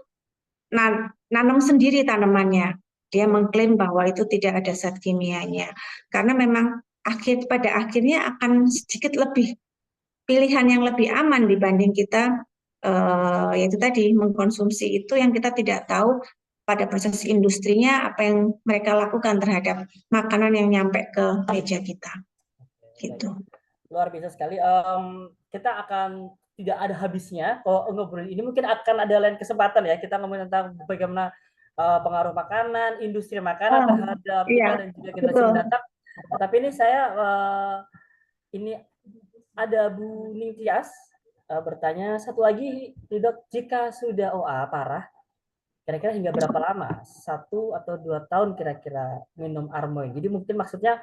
nanam sendiri tanamannya. Dia mengklaim bahwa itu tidak ada zat kimianya. Karena memang pada akhirnya akan sedikit lebih pilihan yang lebih aman dibanding kita yaitu tadi mengkonsumsi itu yang kita tidak tahu pada proses industrinya apa yang mereka lakukan terhadap makanan yang nyampe ke meja kita. Gitu. Luar biasa sekali. Kita akan tidak ada habisnya kalau ngobrol ini. Mungkin akan ada lain kesempatan ya kita ngomongin tentang bagaimana pengaruh makanan, industri makanan terhadap kita Iya, dan juga generasi betul. mendatang. Tapi ini saya ini ada Bu Ningtyas bertanya satu lagi, dok, jika sudah OA parah, kira-kira hingga berapa lama? 1 atau 2 tahun kira-kira minum Armoin. Jadi mungkin maksudnya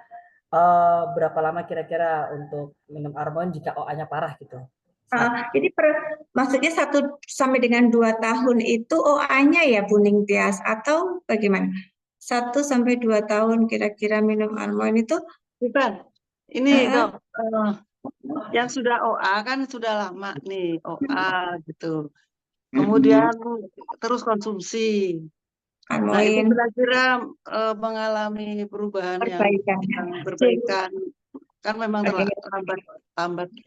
berapa lama kira-kira untuk minum Armoin jika OA-nya parah gitu? Jadi maksudnya 1 sampai dengan 2 tahun itu OA-nya ya Bu Ningtyas atau bagaimana? 1 sampai 2 tahun kira-kira minum Armoin itu? Bukan. Ini Uh, dok, yang sudah OA kan sudah lama nih OA gitu. Kemudian terus konsumsi. Nah itu Armoin kira-kira mengalami perubahan yang perbaikan. berbaikan kan memang Oke,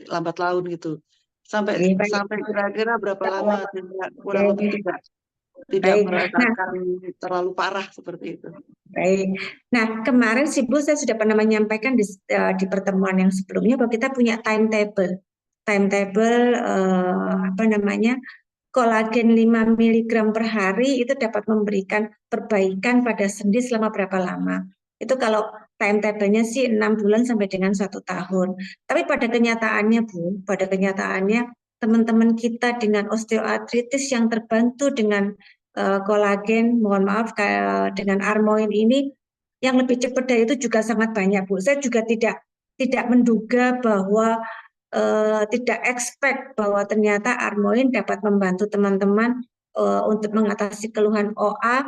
lambat laun gitu. Sampai baik. kira-kira berapa lama kurang lebih tidak Baik. Nah, merasakan terlalu parah seperti itu. baik. Nah, kemarin sih Bu, saya sudah pernah menyampaikan di pertemuan yang sebelumnya bahwa kita punya timetable. Timetable apa namanya? Kolagen 5 mg per hari itu dapat memberikan perbaikan pada sendi selama berapa lama. Itu kalau timetable-nya sih 6 bulan sampai dengan 1 tahun. Tapi pada kenyataannya Bu, pada kenyataannya teman-teman kita dengan osteoartritis yang terbantu dengan kolagen, mohon maaf dengan Armoin ini yang lebih cepat dari itu juga sangat banyak Bu. Saya juga tidak menduga bahwa tidak expect bahwa ternyata Armoin dapat membantu teman-teman untuk mengatasi keluhan OA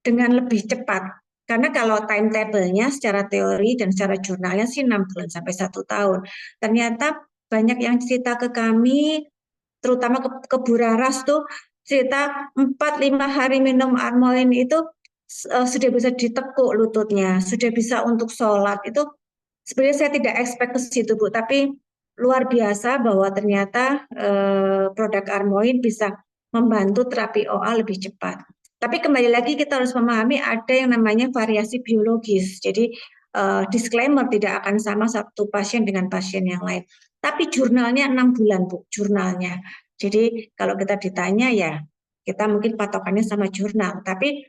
dengan lebih cepat. Karena kalau timetable-nya secara teori dan secara jurnalnya sih 6 bulan sampai 1 tahun. Ternyata banyak yang cerita ke kami, terutama ke Bu Raras tuh, cerita 4-5 hari minum Armoin itu sudah bisa ditekuk lututnya, sudah bisa untuk sholat. Itu sebenarnya saya tidak expect ke situ Bu, tapi luar biasa bahwa ternyata produk Armoin bisa membantu terapi OA lebih cepat. Tapi kembali lagi kita harus memahami ada yang namanya variasi biologis. Jadi disclaimer tidak akan sama satu pasien dengan pasien yang lain. Tapi jurnalnya 6 bulan Bu, jurnalnya. Jadi kalau kita ditanya ya kita mungkin patokannya sama jurnal. Tapi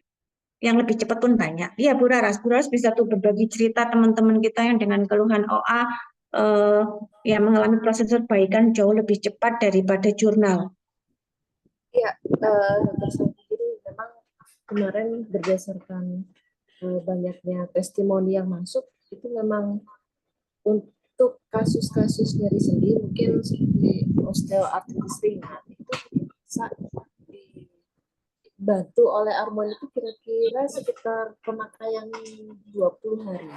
yang lebih cepat pun banyak. Iya Bu Raras bisa tuh berbagi cerita teman-teman kita yang dengan keluhan OA yang mengalami proses perbaikan jauh lebih cepat daripada jurnal. Ya, Dr. Santi, jadi memang kemarin berdasarkan banyaknya testimoni yang masuk, itu memang untuk kasus-kasus nyeri sendi, mungkin seperti osteoartritis ringan, itu bisa dibantu oleh Armoin itu kira-kira sekitar pemakaian 20 hari.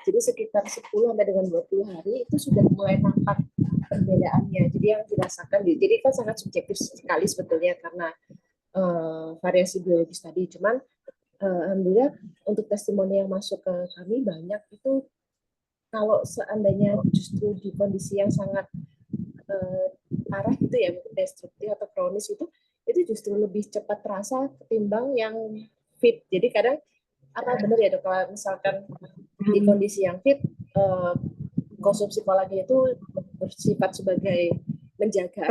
Jadi sekitar 10 sampai dengan 20 hari itu sudah mulai nampak perbedaannya. Jadi yang dirasakan, jadi kan sangat subjektif sekali sebetulnya karena variasi biologis tadi. Cuman alhamdulillah untuk testimoni yang masuk ke kami banyak itu kalau seandainya justru di kondisi yang sangat parah gitu ya, mungkin destruktif atau kronis itu justru lebih cepat terasa ketimbang yang fit. Jadi kadang apa benar ya dok, kalau misalkan di kondisi yang fit konsumsi kolagen itu bersifat sebagai menjaga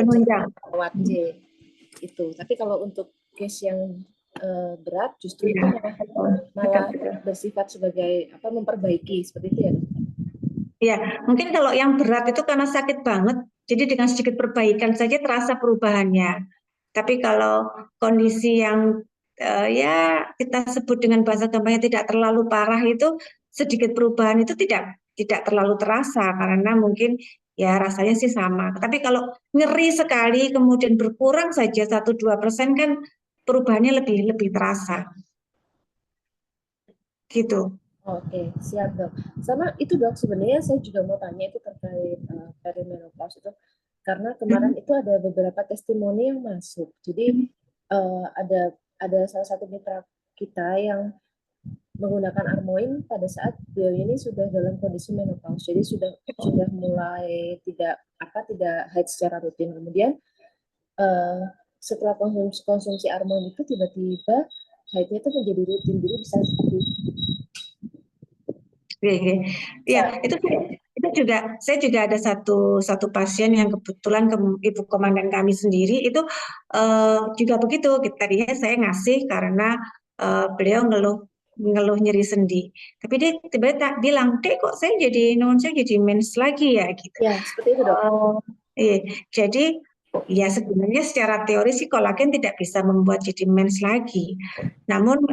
lewat C itu. Tapi kalau untuk case yang berat justru itu malah bersifat sebagai apa, memperbaiki seperti itu ya dok? Ya, mungkin kalau yang berat itu karena sakit banget, jadi dengan sedikit perbaikan saja terasa perubahannya. Tapi kalau kondisi yang ya kita sebut dengan bahasa gampangnya tidak terlalu parah itu, sedikit perubahan itu tidak terlalu terasa karena mungkin ya rasanya sih sama. Tapi kalau nyeri sekali kemudian berkurang saja 1-2% kan perubahannya lebih terasa. Gitu. Oke, siap dok. Sama itu dok, sebenarnya saya juga mau tanya itu terkait perimenopause itu, karena kemarin itu ada beberapa testimoni yang masuk. Jadi ada salah satu mitra kita yang menggunakan Armoin pada saat beliau ini sudah dalam kondisi menopause, jadi sudah mulai tidak haid secara rutin. Kemudian setelah konsumsi Armoin itu tiba-tiba haidnya itu menjadi rutin, jadi bisa seperti ya, itu juga saya juga ada satu pasien yang kebetulan ibu komandan kami sendiri itu juga begitu. Tadinya saya ngasih karena beliau ngeluh nyeri sendi. Tapi dia tiba-tiba bilang, "Dek, kok saya jadi mens lagi ya?" gitu. Ya, seperti itu, dok. Jadi ya sebenarnya secara teori sih kolagen tidak bisa membuat jadi mens lagi. Namun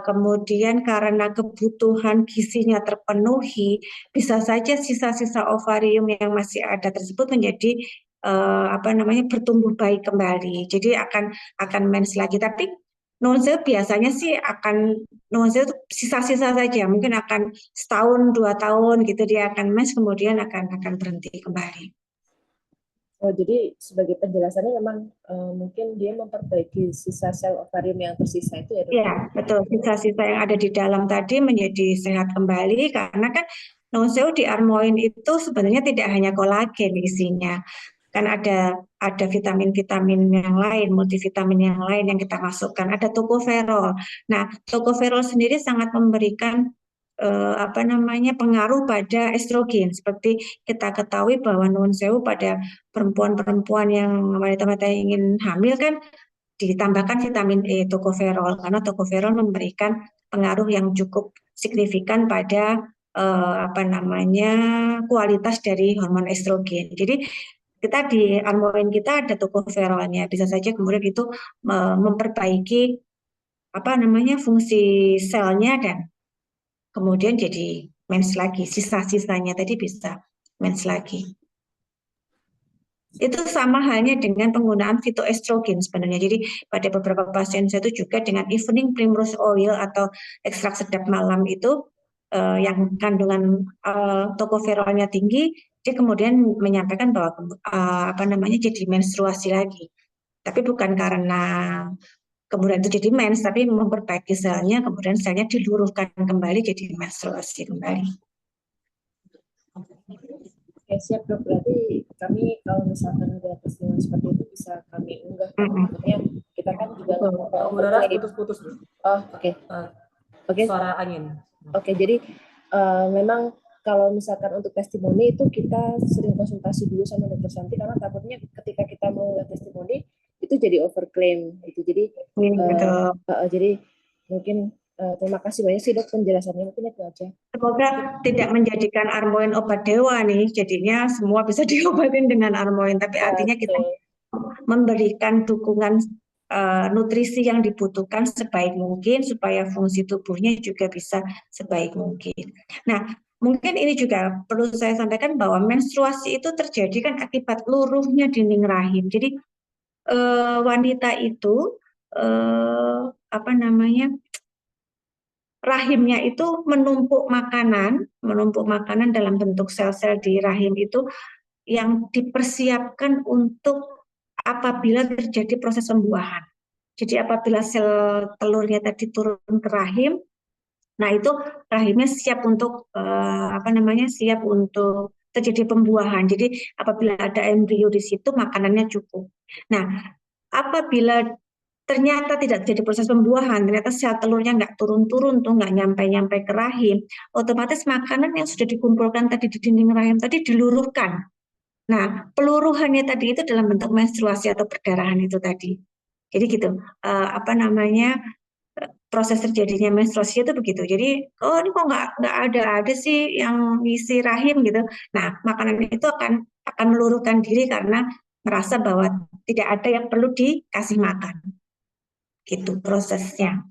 kemudian karena kebutuhan gizinya terpenuhi, bisa saja sisa-sisa ovarium yang masih ada tersebut menjadi bertumbuh baik kembali. Jadi akan mens lagi. Tapi non-sewu biasanya sih akan non-sewu sisa-sisa saja. Mungkin akan 1-2 tahun gitu dia akan mens, kemudian akan berhenti kembali. Oh, jadi sebagai penjelasannya memang mungkin dia memperbaiki sisa sel ovarium yang tersisa itu ya dok? Iya, betul. Sisa-sisa yang ada di dalam tadi menjadi sehat kembali karena kan non-sewu di Armoin itu sebenarnya tidak hanya kolagen isinya. Kan ada vitamin-vitamin yang lain, multivitamin yang lain yang kita masukkan. Ada tocoferol. Nah, tocoferol sendiri sangat memberikan pengaruh pada estrogen. Seperti kita ketahui bahwa non-sewu pada perempuan-perempuan yang wanita-wanita yang ingin hamil kan ditambahkan vitamin E, tocoferol, karena tocoferol memberikan pengaruh yang cukup signifikan pada kualitas dari hormon estrogen. Jadi kita di Armoin kita ada tocoferolnya, bisa saja kemudian itu memperbaiki fungsi selnya dan kemudian jadi mens lagi, sisa-sisanya tadi bisa mens lagi. Itu sama halnya dengan penggunaan fitoestrogen sebenarnya. Jadi pada beberapa pasien saya itu juga dengan evening primrose oil atau ekstrak sedap malam itu yang kandungan tokoferolnya tinggi, dia kemudian menyampaikan bahwa apa namanya jadi menstruasi lagi. Tapi bukan karena kemudian itu jadi mens, tapi memperbaiki selnya, kemudian selnya diluruhkan kembali jadi menstruasi kembali. Oke, siap dok. Berarti kami kalau misalkan ada testimoni seperti itu bisa kami unggah. Maksudnya kita kan juga nggak mau Udara overclaim. putus-putus. Oh, oke. Oke. Suara angin. Oke, jadi memang kalau misalkan untuk testimoni itu kita sering konsultasi dulu sama dokter Santi karena takutnya ketika kita mau testimoni itu jadi overclaim gitu. Jadi jadi mungkin terima kasih banyak sih dok penjelasannya, mungkin itu aja. Semoga tidak menjadikan Armoin obat dewa nih, jadinya semua bisa diobatin dengan Armoin, tapi artinya kita memberikan dukungan nutrisi yang dibutuhkan sebaik mungkin supaya fungsi tubuhnya juga bisa sebaik mungkin. Nah, mungkin ini juga perlu saya sampaikan bahwa menstruasi itu terjadi kan akibat luruhnya dinding rahim. Jadi wanita itu apa namanya, rahimnya itu menumpuk makanan dalam bentuk sel-sel di rahim itu yang dipersiapkan untuk apabila terjadi proses pembuahan. Jadi apabila sel telurnya tadi turun ke rahim, nah itu rahimnya siap untuk siap untuk terjadi pembuahan. Jadi apabila ada embrio di situ, makanannya cukup. Nah, apabila ternyata tidak terjadi proses pembuahan, ternyata sel telurnya nggak turun-turun tuh, nggak nyampe-nyampe ke rahim, otomatis makanan yang sudah dikumpulkan tadi di dinding rahim tadi diluruhkan. Nah, peluruhannya tadi itu dalam bentuk menstruasi atau perdarahan itu tadi. Jadi gitu, proses terjadinya menstruasi itu begitu. Jadi, oh ini kok nggak ada sih yang ngisi rahim gitu. Nah, makanan itu akan meluruhkan diri karena merasa bahwa tidak ada yang perlu dikasih makan. Gitu prosesnya.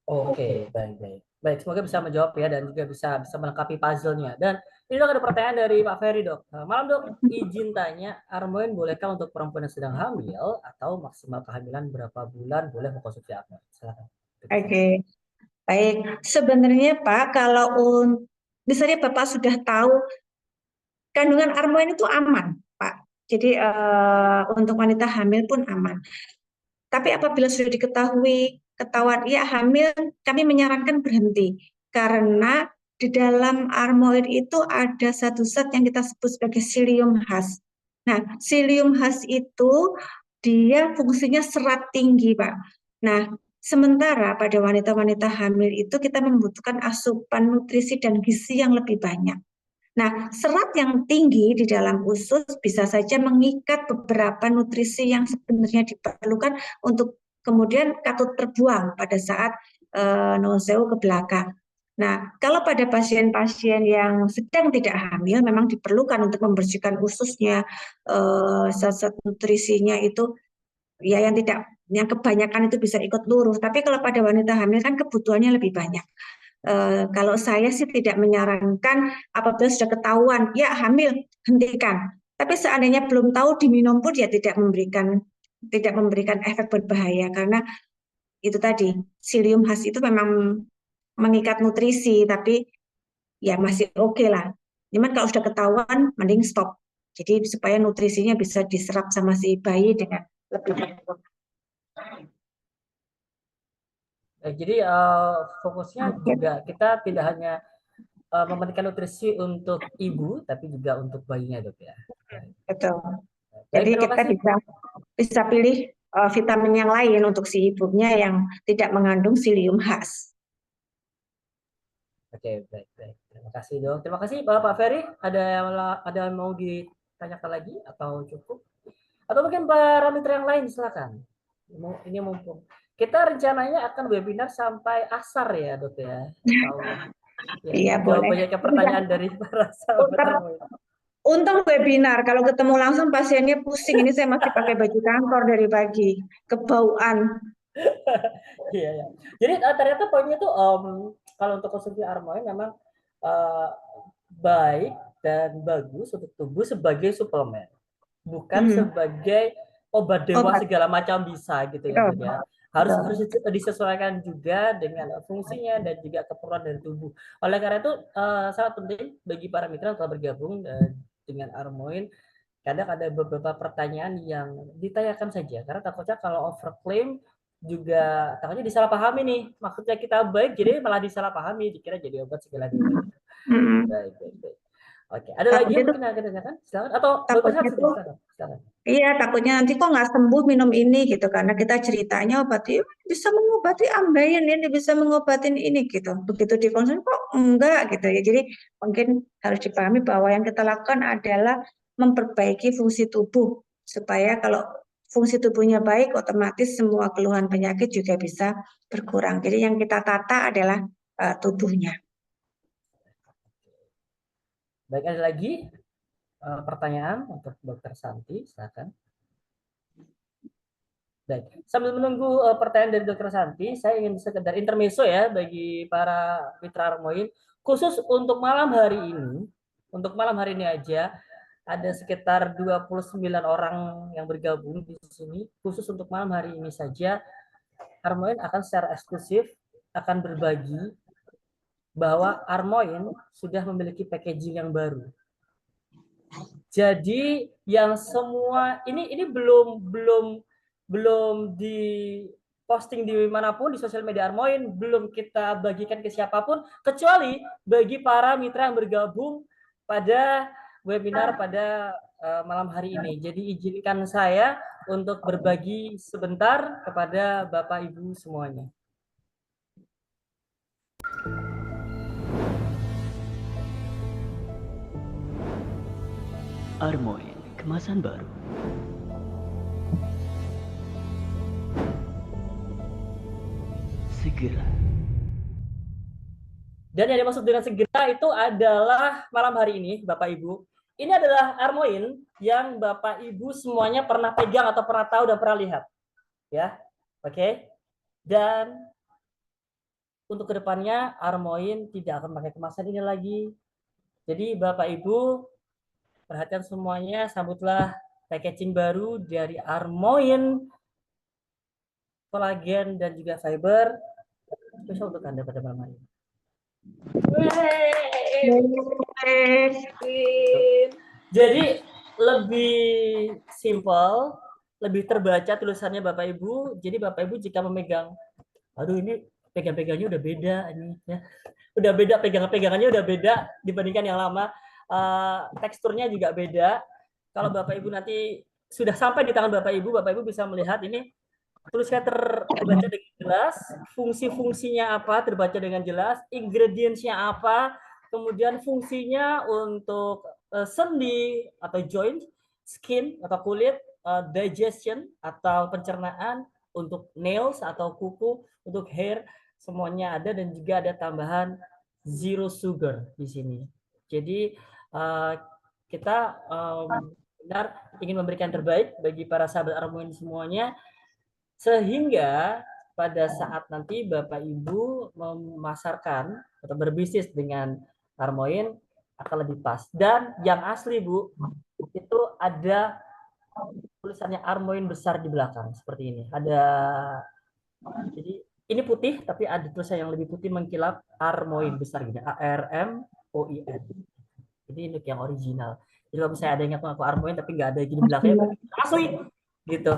Oke, baik. Semoga bisa menjawab ya dan juga bisa melengkapi puzzle-nya. Dan ini dok ada pertanyaan dari Pak Ferry dok. Malam dok, izin tanya, Armoin bolehkah untuk perempuan yang sedang hamil atau maksimal kehamilan berapa bulan boleh mengkonsumsi Armoin? Silakan. Oke, baik. Sebenarnya Pak, kalau misalnya Bapak sudah tahu kandungan Armoin itu aman, Pak. Jadi untuk wanita hamil pun aman. Tapi apabila sudah ketahuan ya hamil, kami menyarankan berhenti karena di dalam Armoin itu ada satu zat yang kita sebut sebagai psyllium husk. Nah, psyllium husk itu dia fungsinya serat tinggi, Pak. Nah, sementara pada wanita-wanita hamil itu kita membutuhkan asupan nutrisi dan gizi yang lebih banyak. Nah, serat yang tinggi di dalam usus bisa saja mengikat beberapa nutrisi yang sebenarnya diperlukan untuk kemudian katut terbuang pada saat non-sewu ke belakang. Nah, kalau pada pasien-pasien yang sedang tidak hamil, memang diperlukan untuk membersihkan ususnya, zat-zat nutrisinya itu ya yang kebanyakan itu bisa ikut luruh. Tapi kalau pada wanita hamil kan kebutuhannya lebih banyak. Kalau saya sih tidak menyarankan apabila sudah ketahuan ya hamil hentikan. Tapi seandainya belum tahu diminum pun ya tidak memberikan efek berbahaya karena itu tadi psyllium husk itu memang mengikat nutrisi tapi ya masih oke lah. Cuman kalau sudah ketahuan mending stop. Jadi supaya nutrisinya bisa diserap sama si bayi dengan lebih baik. Jadi fokusnya juga kita tidak hanya memberikan nutrisi untuk ibu, tapi juga untuk bayinya dok ya. Betul. Baik, Jadi terima kita kasih. bisa pilih vitamin yang lain untuk si ibunya yang tidak mengandung psyllium husk. Oke, baik. Terima kasih dok. Terima kasih Pak Ferry. Ada yang mau ditanyakan lagi atau cukup? Atau mungkin parameter yang lain silakan. Ini mumpung kita rencananya akan webinar sampai asar ya dok ya. Ya, Iya jawab boleh. banyak pertanyaan dari para sahabat. Untung webinar, kalau ketemu langsung pasiennya pusing. Ini saya masih pakai baju kantor dari pagi, kebauan. Iya. Jadi ternyata poinnya tuh kalau untuk konsumsi Armoin memang baik dan bagus untuk tubuh sebagai suplemen, bukan sebagai obat dewa Obat. segala macam bisa gitu ya, Bud, ya. Harus Betul. disesuaikan juga dengan fungsinya dan juga keperluan dari tubuh. Oleh karena itu sangat penting bagi para mitra yang telah bergabung dengan Armoin. Kadang ada beberapa pertanyaan yang ditanyakan saja karena takutnya kalau overclaim juga takutnya disalahpahami nih. Maksudnya kita baik jadi malah disalahpahami, dikira jadi obat segala macam. Baik. Oke, ada lagi yang mungkin agak tanyakan? Silakan atau Takutnya Bapak tuh, silakan. iya, takutnya nanti kok nggak sembuh minum ini gitu, karena kita ceritanya obati bisa mengobati ambeien, ini bisa mengobatin ini gitu. Begitu dikonsumsi kok enggak gitu ya. Jadi mungkin harus dipahami bahwa yang kita lakukan adalah memperbaiki fungsi tubuh supaya kalau fungsi tubuhnya baik, otomatis semua keluhan penyakit juga bisa berkurang. Jadi yang kita tata adalah tubuhnya. Baik, ada lagi pertanyaan untuk Dokter Santi, silakan. Baik, sambil menunggu pertanyaan dari Dokter Santi, saya ingin sekedar intermezzo ya bagi para mitra Armoin, khusus untuk malam hari ini aja ada sekitar 29 orang yang bergabung di sini. Khusus untuk malam hari ini saja, Armoin akan secara eksklusif akan berbagi bahwa Armoin sudah memiliki packaging yang baru. Jadi yang semua ini belum di posting di manapun di sosial media Armoin, belum kita bagikan ke siapapun kecuali bagi para mitra yang bergabung pada webinar pada malam hari ini. Jadi izinkan saya untuk berbagi sebentar kepada Bapak Ibu semuanya. Armoin, kemasan baru. Segera. Dan yang dimaksud dengan segera itu adalah malam hari ini, Bapak Ibu. Ini adalah Armoin yang Bapak Ibu semuanya pernah pegang atau pernah tahu dan pernah lihat. Ya, oke. Dan untuk kedepannya Armoin tidak akan pakai kemasan ini lagi. Jadi Bapak Ibu perhatikan semuanya, sambutlah packaging baru dari Armoin, kolagen dan juga fiber spesial untuk Anda pada malam hari ini. Jadi lebih simple, lebih terbaca tulisannya Bapak Ibu. Jadi Bapak Ibu jika memegang, aduh ini pegang-pegangnya udah beda ini ya. Udah beda, pegangannya udah beda dibandingkan yang lama. Teksturnya juga beda. Kalau Bapak Ibu nanti sudah sampai di tangan Bapak Ibu bisa melihat ini tulisnya terbaca dengan jelas, fungsi-fungsinya apa terbaca dengan jelas, ingredientsnya apa, kemudian fungsinya untuk sendi atau joint, skin atau kulit, digestion atau pencernaan, untuk nails atau kuku, untuk hair, semuanya ada dan juga ada tambahan zero sugar di sini. Jadi kita benar ingin memberikan terbaik bagi para sahabat Armoin semuanya, sehingga pada saat nanti Bapak Ibu memasarkan atau berbisnis dengan Armoin akan lebih pas. Dan yang asli Bu, itu ada tulisannya Armoin besar di belakang seperti ini. Jadi ini putih tapi ada tulisan yang lebih putih mengkilap Armoin besar gini, ARMOIN. Jadi ini yang original. Jadi kalau misalnya ada yang ngaku Armoin tapi nggak ada gini belakangnya, asli gitu.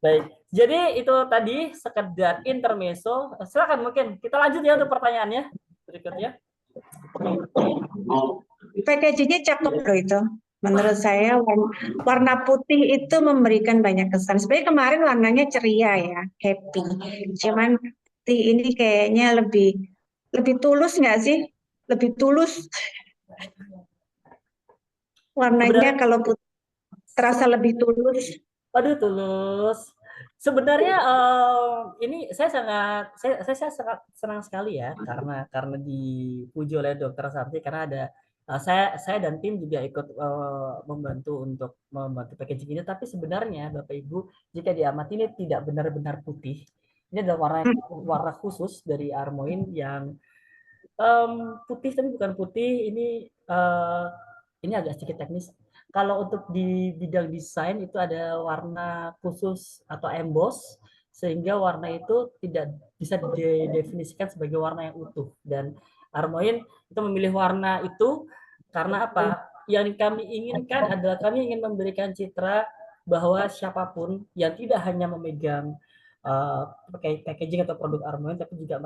Baik, jadi itu tadi sekedar intermezzo. Silakan mungkin kita lanjut ya untuk pertanyaannya berikutnya. Packagingnya cakep loh itu. Menurut saya warna putih itu memberikan banyak kesan. Sebenarnya kemarin warnanya ceria ya, happy. Cuman putih ini kayaknya lebih tulus nggak sih? Lebih tulus. Warnanya kalau putih terasa lebih tulus. Aduh, tulus. Sebenarnya ini saya sangat senang sekali ya karena dipuji oleh Dokter Santi, karena ada saya dan tim juga ikut membantu untuk membantu packaging ini. Tapi sebenarnya Bapak Ibu jika diamati ini tidak benar-benar putih. Ini adalah warna khusus dari Armoin yang putih tapi bukan putih. Ini agak sedikit teknis. Kalau untuk di bidang desain itu ada warna khusus atau emboss, sehingga warna itu tidak bisa didefinisikan sebagai warna yang utuh. Dan Armoin itu memilih warna itu karena apa? Yang kami inginkan adalah kami ingin memberikan citra bahwa siapapun yang tidak hanya memegang packaging atau produk Armoin, tapi juga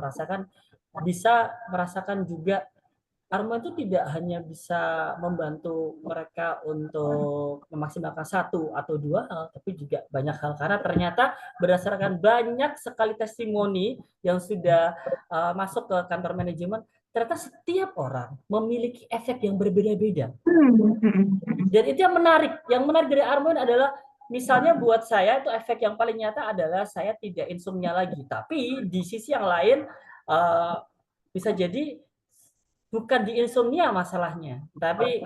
bisa merasakan juga Arma itu tidak hanya bisa membantu mereka untuk memaksimalkan satu atau dua hal, tapi juga banyak hal. Karena ternyata berdasarkan banyak sekali testimoni yang sudah masuk ke kantor manajemen, ternyata setiap orang memiliki efek yang berbeda-beda. Dan itu yang menarik. Yang menarik dari Armoin adalah, misalnya buat saya itu efek yang paling nyata adalah saya tidak insomnia lagi. Tapi di sisi yang lain, bisa jadi bukan di insomnia masalahnya, tapi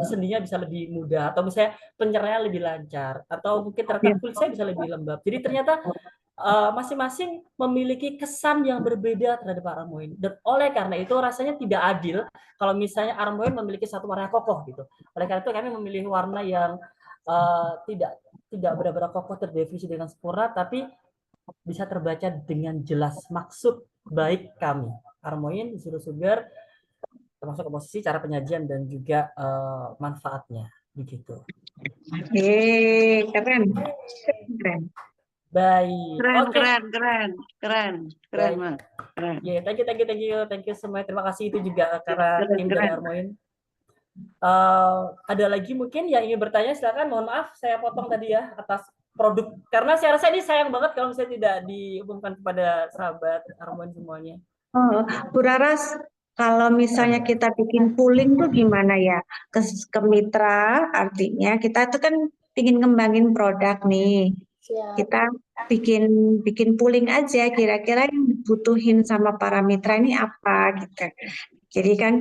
sendinya bisa lebih mudah, atau misalnya pencernaan lebih lancar, atau mungkin ternyata kulit saya bisa lebih lembab. Jadi ternyata masing-masing memiliki kesan yang berbeda terhadap Armoin. Dan oleh karena itu rasanya tidak adil kalau misalnya Armoin memiliki satu warna kokoh gitu. Oleh karena itu kami memilih warna yang tidak benar-benar kokoh terdefinisi dengan sempurna, tapi bisa terbaca dengan jelas maksud baik kami. Armoin, Zero Sugar, termasuk komposisi, cara penyajian, dan juga manfaatnya. Begitu. Keren. Baik. Oke. Keren, Mas. Keren. Yeah, thank you semua. Terima kasih itu juga karena tim dari Armoin. Ada lagi mungkin yang ingin bertanya, silakan. Mohon maaf saya potong tadi ya atas produk, karena saya rasa ini sayang banget kalau misalnya tidak diumumkan kepada sahabat Armoin semuanya. Bu Raras, kalau misalnya kita bikin pooling tuh gimana ya ke mitra, artinya kita tuh kan ingin ngembangin produk nih. Siap. Kita bikin pooling aja, kira-kira yang dibutuhin sama para mitra ini apa gitu. Jadi kan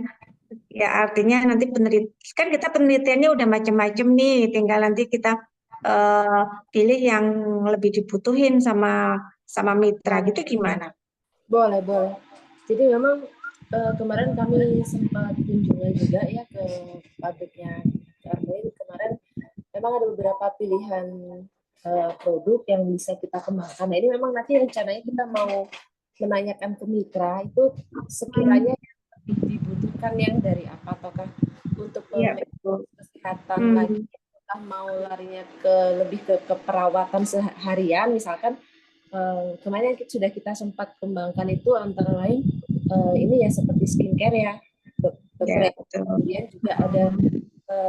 ya artinya nanti kan kita penelitiannya udah macam-macam nih, tinggal nanti kita pilih yang lebih dibutuhin sama mitra gitu, gimana? Boleh. Jadi memang kemarin kami sempat kunjungan juga ya ke pabriknya Armoin. Kemarin memang ada beberapa pilihan produk yang bisa kita kembangkan. Nah, ini memang nanti rencananya kita mau menanyakan ke mitra itu sekiranya dibutuhkan yang dari apa, ataukah untuk kesehatan lagi, atau mau larinya lebih ke perawatan seharian misalkan. Kemarin yang sudah kita sempat kembangkan itu antara lain ini ya seperti skincare ya, kemudian juga ada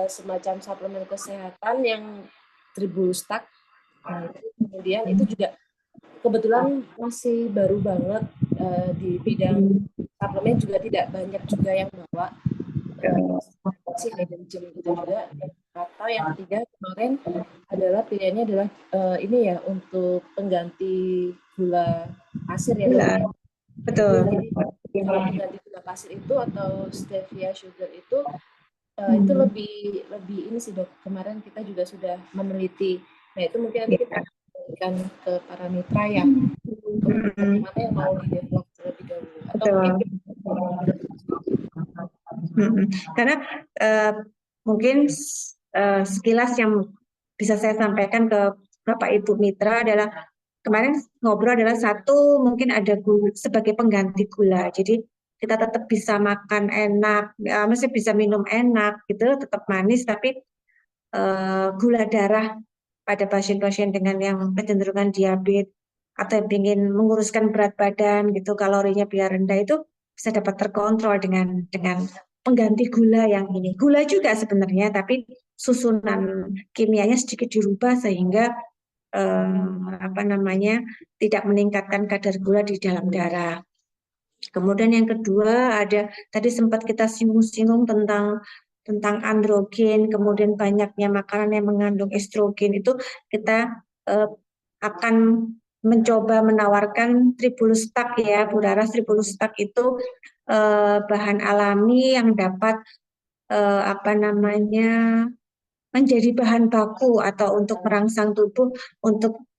semacam suplemen kesehatan yang Tribulus-Stack. Nah, kemudian itu juga kebetulan masih baru banget di bidang suplemen, juga tidak banyak juga yang bawa si hidden gem itu juga. Atau yang ketiga kemarin adalah pilihannya adalah ini ya untuk pengganti gula pasir ya. Betul. Jadi kalau pengganti gula pasir itu atau stevia sugar itu itu lebih ini sih Dok. Kemarin kita juga sudah meneliti. Nah itu mungkin nanti kita berikan ke para mitra ya. Bagaimana yang mau di-develop terlebih dahulu. Atau karena mungkin sekilas yang bisa saya sampaikan ke Bapak Ibu Mitra adalah kemarin ngobrol adalah satu, mungkin ada gula sebagai pengganti gula. Jadi kita tetap bisa makan enak, masih bisa minum enak gitu, tetap manis, tapi gula darah pada pasien-pasien dengan yang kecenderungan diabetes atau yang ingin menguruskan berat badan gitu, kalorinya biar rendah, itu bisa dapat terkontrol dengan pengganti gula yang ini. Gula juga sebenarnya, tapi susunan kimianya sedikit dirubah sehingga tidak meningkatkan kadar gula di dalam darah. Kemudian yang kedua ada tadi sempat kita singgung-singgung tentang androgen, kemudian banyaknya makanan yang mengandung estrogen, itu kita akan mencoba menawarkan Tribulus-Stack ya, Bu Raras. Tribulus-Stack itu bahan alami yang dapat menjadi bahan baku atau untuk merangsang tubuh untuk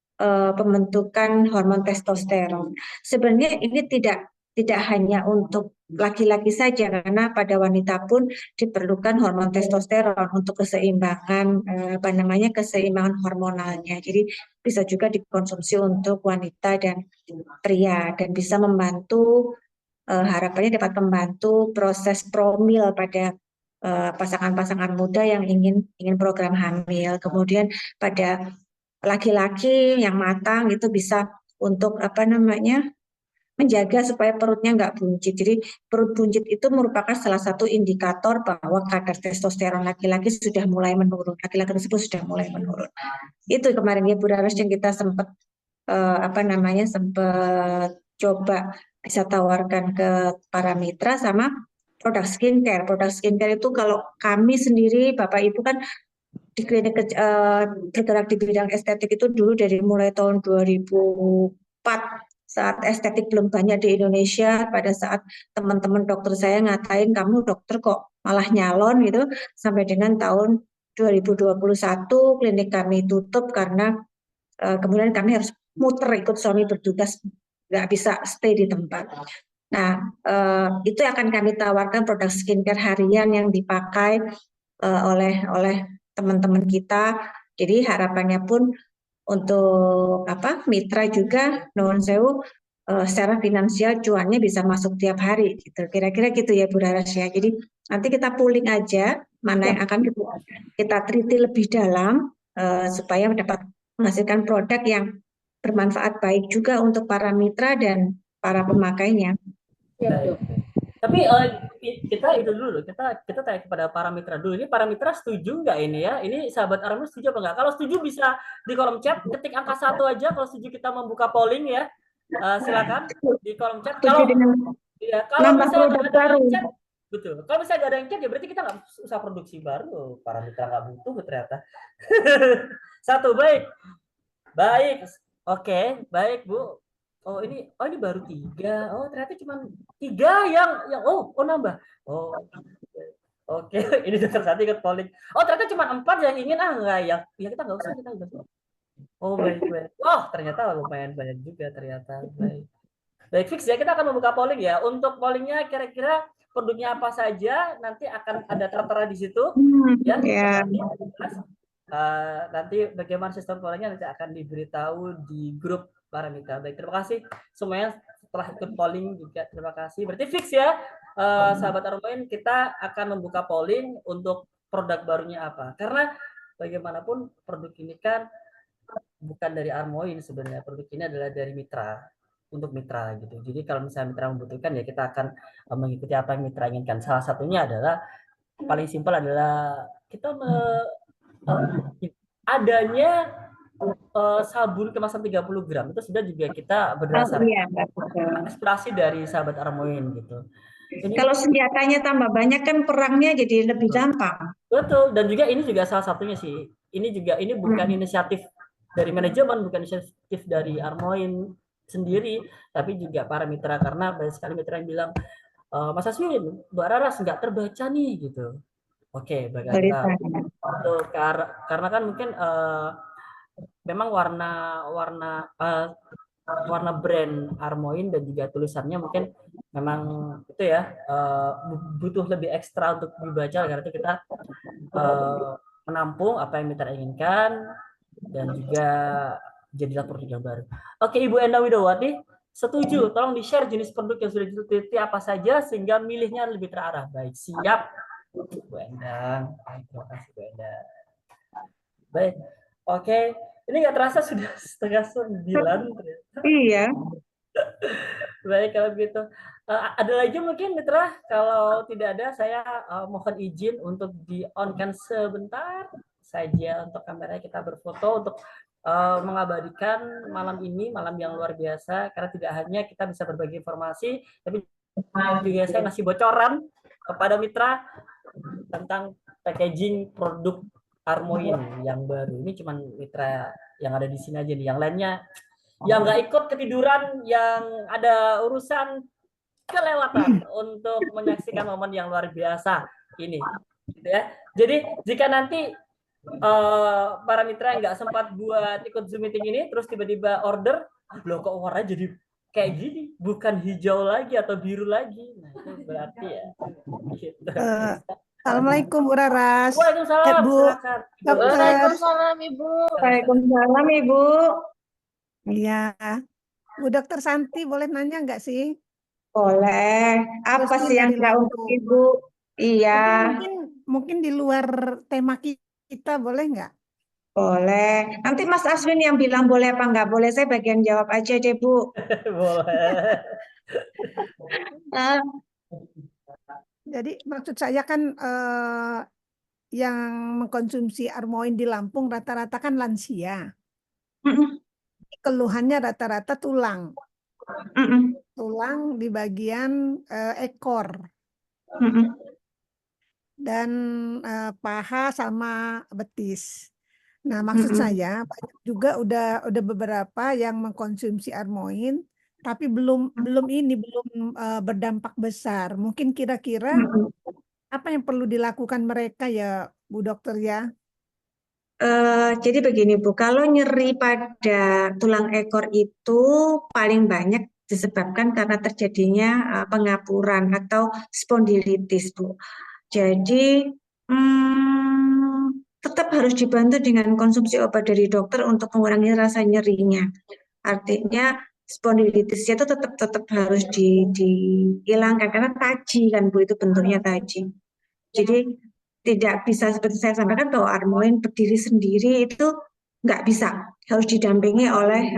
pembentukan hormon testosteron. Sebenarnya ini tidak tidak hanya untuk laki-laki saja, karena pada wanita pun diperlukan hormon testosteron untuk keseimbangan keseimbangan hormonalnya. Jadi bisa juga dikonsumsi untuk wanita dan pria dan bisa membantu harapannya dapat membantu proses promil pada pasangan-pasangan muda yang ingin program hamil. Kemudian pada laki-laki yang matang itu bisa untuk menjaga supaya perutnya nggak buncit. Jadi perut buncit itu merupakan salah satu indikator bahwa kadar testosteron laki-laki sudah mulai menurun. Laki-laki tersebut sudah mulai menurun. Itu kemarin ya Bu Raras yang kita sempat sempat coba bisa tawarkan ke para mitra sama produk skincare. Produk skincare itu kalau kami sendiri Bapak Ibu kan di klinik bergerak di bidang estetik itu dulu dari mulai tahun 2004 saat estetik belum banyak di Indonesia, pada saat teman-teman dokter saya ngatain kamu dokter kok malah nyalon gitu, sampai dengan tahun 2021 klinik kami tutup karena kemudian kami harus muter ikut suami bertugas, nggak bisa stay di tempat. Nah, itu akan kami tawarkan produk skincare harian yang dipakai oleh teman-teman kita. Jadi harapannya pun untuk mitra juga nuwun sewu secara finansial cuannya bisa masuk tiap hari gitu. Kira-kira gitu ya Bu Raras ya. Jadi nanti kita pooling aja mana yang akan kita teliti lebih dalam supaya dapat menghasilkan produk yang bermanfaat baik juga untuk para mitra dan para pemakainya. Baik. Tapi kita itu dulu, kita tanya kepada para mitra dulu. Ini para mitra setuju nggak ini ya? Ini sahabat Armo setuju apa nggak? Kalau setuju bisa di kolom chat ketik angka 1 aja. Kalau setuju kita membuka polling ya. Silakan di kolom chat. Kalau misalnya nggak ada yang chat, betul. Kalau misalnya nggak ada yang chat ya berarti kita nggak usah produksi baru. Para mitra nggak butuh ternyata. 1 baik. Oke, baik Bu. Oh ini baru 3. Oh ternyata cuma 3 yang nambah. Oh oke. Ini dokter Santi ikut polling. Oh ternyata cuma 4 yang ingin enggak ya kita nggak usah, kita udah. Oh baik. Oh ternyata lumayan banyak juga ternyata. Baik fix ya, kita akan membuka polling ya. Untuk pollingnya kira-kira produknya apa saja nanti akan ada tertera di situ ya. Nanti bagaimana sistem pollingnya nanti akan diberitahu di grup para mitra. Baik, terima kasih semuanya setelah ikut polling juga. Terima kasih. Berarti fix ya, sahabat Armoin, kita akan membuka polling untuk produk barunya apa. Karena bagaimanapun produk ini kan bukan dari Armoin sebenarnya. Produk ini adalah dari mitra, untuk mitra gitu. Jadi kalau misalnya mitra membutuhkan ya kita akan mengikuti apa yang mitra inginkan. Salah satunya adalah paling simpel adalah kita adanya sabun kemasan 30 gram itu sudah juga kita berdasarkan inspirasi dari sahabat Armoin gitu. Kalau senjatanya tambah banyak kan perangnya jadi lebih gampang. Betul, dan juga ini juga salah satunya sih. Ini bukan inisiatif dari manajemen, bukan inisiatif dari Armoin sendiri, tapi juga para mitra, karena banyak sekali mitra yang bilang Mas Aswin, Mbak Raras nggak terbaca nih gitu. Oke, bagaimana? Karena kan mungkin memang warna brand Armoin dan juga tulisannya mungkin memang itu ya butuh lebih ekstra untuk dibaca, karena itu kita menampung apa yang mitra inginkan dan juga jadilah produk yang baru. Oke, Ibu Enda Widowati setuju, tolong di-share jenis produk yang sudah diteliti apa saja sehingga milihnya lebih terarah. Baik, siap Bu Endang. Terima kasih Bu Endang. Baik, oke. Ini nggak terasa sudah 8:30. Iya. Baik, kalau begitu. Ada lagi mungkin mitra? Kalau tidak ada, saya mohon izin untuk di-on-kan sebentar saja untuk kameranya, kita berfoto untuk mengabadikan malam ini, malam yang luar biasa, karena tidak hanya kita bisa berbagi informasi, tapi juga saya ngasih bocoran kepada mitra tentang packaging produk Armoin yang baru. Ini cuma mitra yang ada di sini aja nih. Yang lainnya yang nggak ikut ketiduran, yang ada urusan kelewatan untuk menyaksikan momen yang luar biasa ini. Gitu ya. Jadi jika nanti para mitra yang nggak sempat buat ikut Zoom meeting ini, terus tiba-tiba order, loh kok warnanya jadi kayak gini, bukan hijau lagi atau biru lagi. Nah, itu berarti ya. Gitu. Assalamualaikum Bu Raras. Waalaikumsalam, Bu silakan. Dokter. Waalaikumsalam Ibu. Waalaikumsalam Ibu. Iya. Bu Dokter Santi boleh nanya nggak sih? Boleh. Apa Agustin sih yang dari tidak untuk Lampung. Ibu? Iya, Mungkin di luar tema kita boleh nggak? boleh. Nanti Mas Aswin yang bilang boleh apa nggak boleh, saya bagian jawab aja deh, Bu. Boleh. Ah, Jadi maksud saya kan yang mengkonsumsi Armoin di Lampung rata-rata kan lansia. mm-mm, Keluhannya rata-rata tulang. mm-mm, Tulang di bagian ekor. mm-mm, Dan paha sama betis. Nah, maksud mm-mm. saya banyak juga udah beberapa yang mengkonsumsi Armoin, tapi belum berdampak besar. Mungkin kira-kira Mm-mm. apa yang perlu dilakukan mereka ya, Bu Dokter ya? Jadi begini Bu, kalau nyeri pada tulang ekor itu paling banyak disebabkan karena terjadinya pengapuran atau spondilitis Bu. Jadi tetap harus dibantu dengan konsumsi obat dari dokter untuk mengurangi rasa nyerinya. Artinya spondilitisnya itu tetap tetap harus dihilangkan karena taji kan Bu, itu bentuknya taji. Jadi tidak bisa seperti saya sampaikan bahwa Armoin berdiri sendiri itu nggak bisa, harus didampingi oleh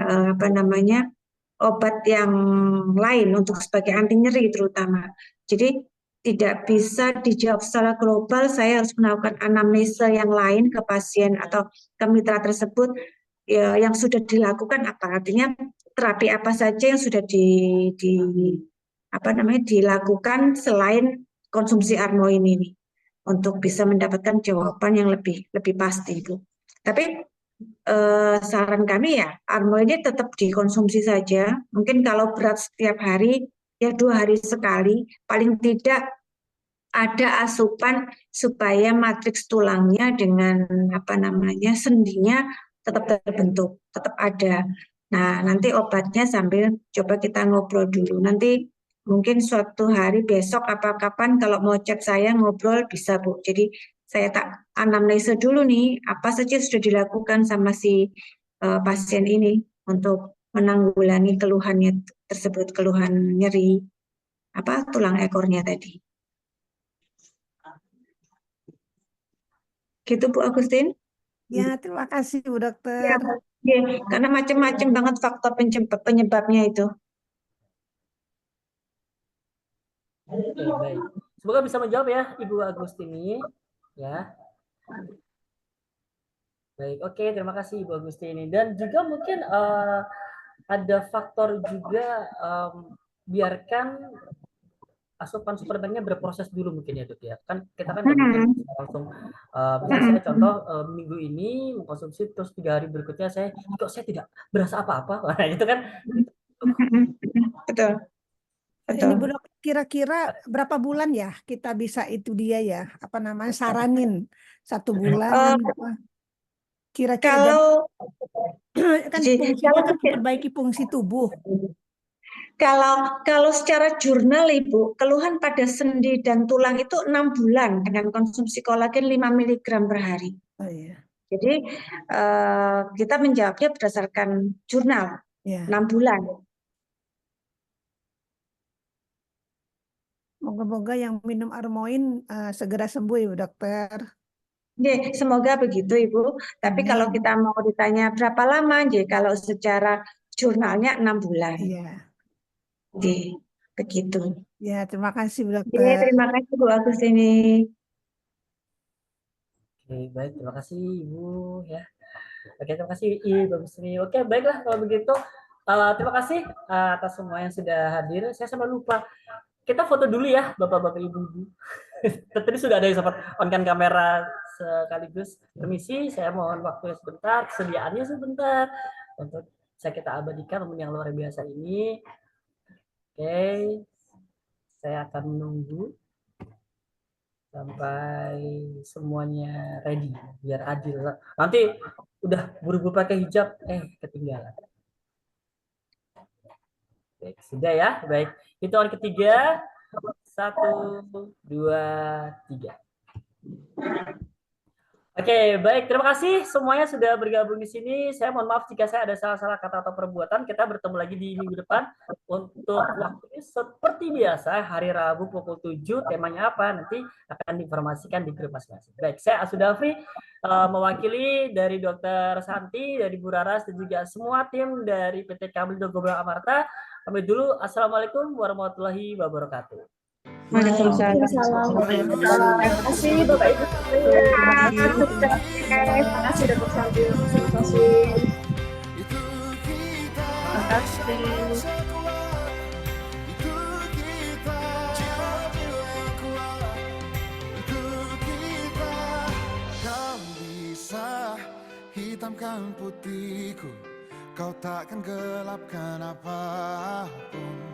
obat yang lain untuk sebagai anti nyeri terutama. Jadi tidak bisa dijawab secara global, saya harus melakukan anamnesa yang lain ke pasien atau ke mitra tersebut ya, yang sudah dilakukan apa, artinya terapi apa saja yang sudah dilakukan selain konsumsi Armoin ini untuk bisa mendapatkan jawaban yang lebih pasti, Bu. Tapi saran kami ya, Armoin ini tetap dikonsumsi saja. Mungkin kalau berat setiap hari, ya 2 hari sekali. Paling tidak ada asupan supaya matriks tulangnya dengan sendinya tetap terbentuk, tetap ada. Nah, nanti obatnya sambil coba kita ngobrol dulu. Nanti mungkin suatu hari besok apa kapan kalau mau cek saya ngobrol bisa Bu. Jadi saya tak anamnesa dulu nih apa saja sudah dilakukan sama si pasien ini untuk menanggulangi keluhannya tersebut, keluhan nyeri tulang ekornya tadi. Gitu Bu Agustin. Ya, terima kasih Bu Ya, Dokter. ya, karena macam-macam banget faktor penyebabnya itu. Oke, baik. Semoga bisa menjawab ya Ibu Agustini. Ya. Baik, oke, terima kasih Ibu Agustini. Dan juga mungkin ada faktor juga biarkan asupan suplemennya berproses dulu mungkin ya Dok ya. Kan kita kan nggak mungkin langsung misalnya saya contoh minggu ini mengkonsumsi terus 3 hari berikutnya kok saya tidak berasa apa-apa. Nah, itu kan Betul. Ini Bu Dokter, kira-kira berapa bulan ya kita bisa itu dia ya, saranin 1 bulan apa? Kira-kira Kalau kan kalau fungsinya kan memperbaiki fungsi tubuh. kalau secara jurnal Ibu, keluhan pada sendi dan tulang itu 6 bulan dengan konsumsi kolagen 5 mg per hari. Oh iya. Jadi kita menjawabnya berdasarkan jurnal, 6 bulan. Moga-moga yang minum Armoin segera sembuh ya Bu Dokter. Oke, semoga begitu Ibu. Tapi kalau kita mau ditanya berapa lama, kalau secara jurnalnya 6 bulan. Iya. Oke, begitu. Ya, terima kasih Bu Oke, Dokter. terima kasih Bu Agustini. Oke, baik, terima kasih Ibu ya. Oke, terima kasih Ibu Agustini. Oke, baiklah kalau begitu. Terima kasih atas semua yang sudah hadir. Saya sampai lupa. Kita foto dulu ya, Bapak-bapak, Ibu-ibu. Tadi sudah ada yang sempat on-kan kamera sekaligus. Permisi, saya mohon waktunya sebentar, kesediaannya sebentar untuk kita abadikan momen yang luar biasa ini. Oke, saya akan menunggu sampai semuanya ready biar adil. Nanti udah buru-buru pakai hijab, ketinggalan. Baik, sudah ya. Baik, hitungan ketiga. 1, 2, 3. Oke, baik. Terima kasih semuanya sudah bergabung di sini. Saya mohon maaf jika saya ada salah-salah kata atau perbuatan. Kita bertemu lagi di minggu depan. Untuk waktunya seperti biasa, hari Rabu pukul 7. Temanya apa? Nanti akan diinformasikan di grup masing-masing. Baik, saya Asudafri, mewakili dari Dr. Santi, dari Bu Raras, dan juga semua tim dari PT Kamil Gobang Amarta. Pamit dulu. Assalamualaikum warahmatullahi wabarakatuh. Waalaikumsalam. Terima kasih Bapak Ibu sekalian. Terima kasih Dr. Santi. Terima kasih. Terima kasih. Kau bisa hitamkan putihku, kau takkan gelapkan apapun.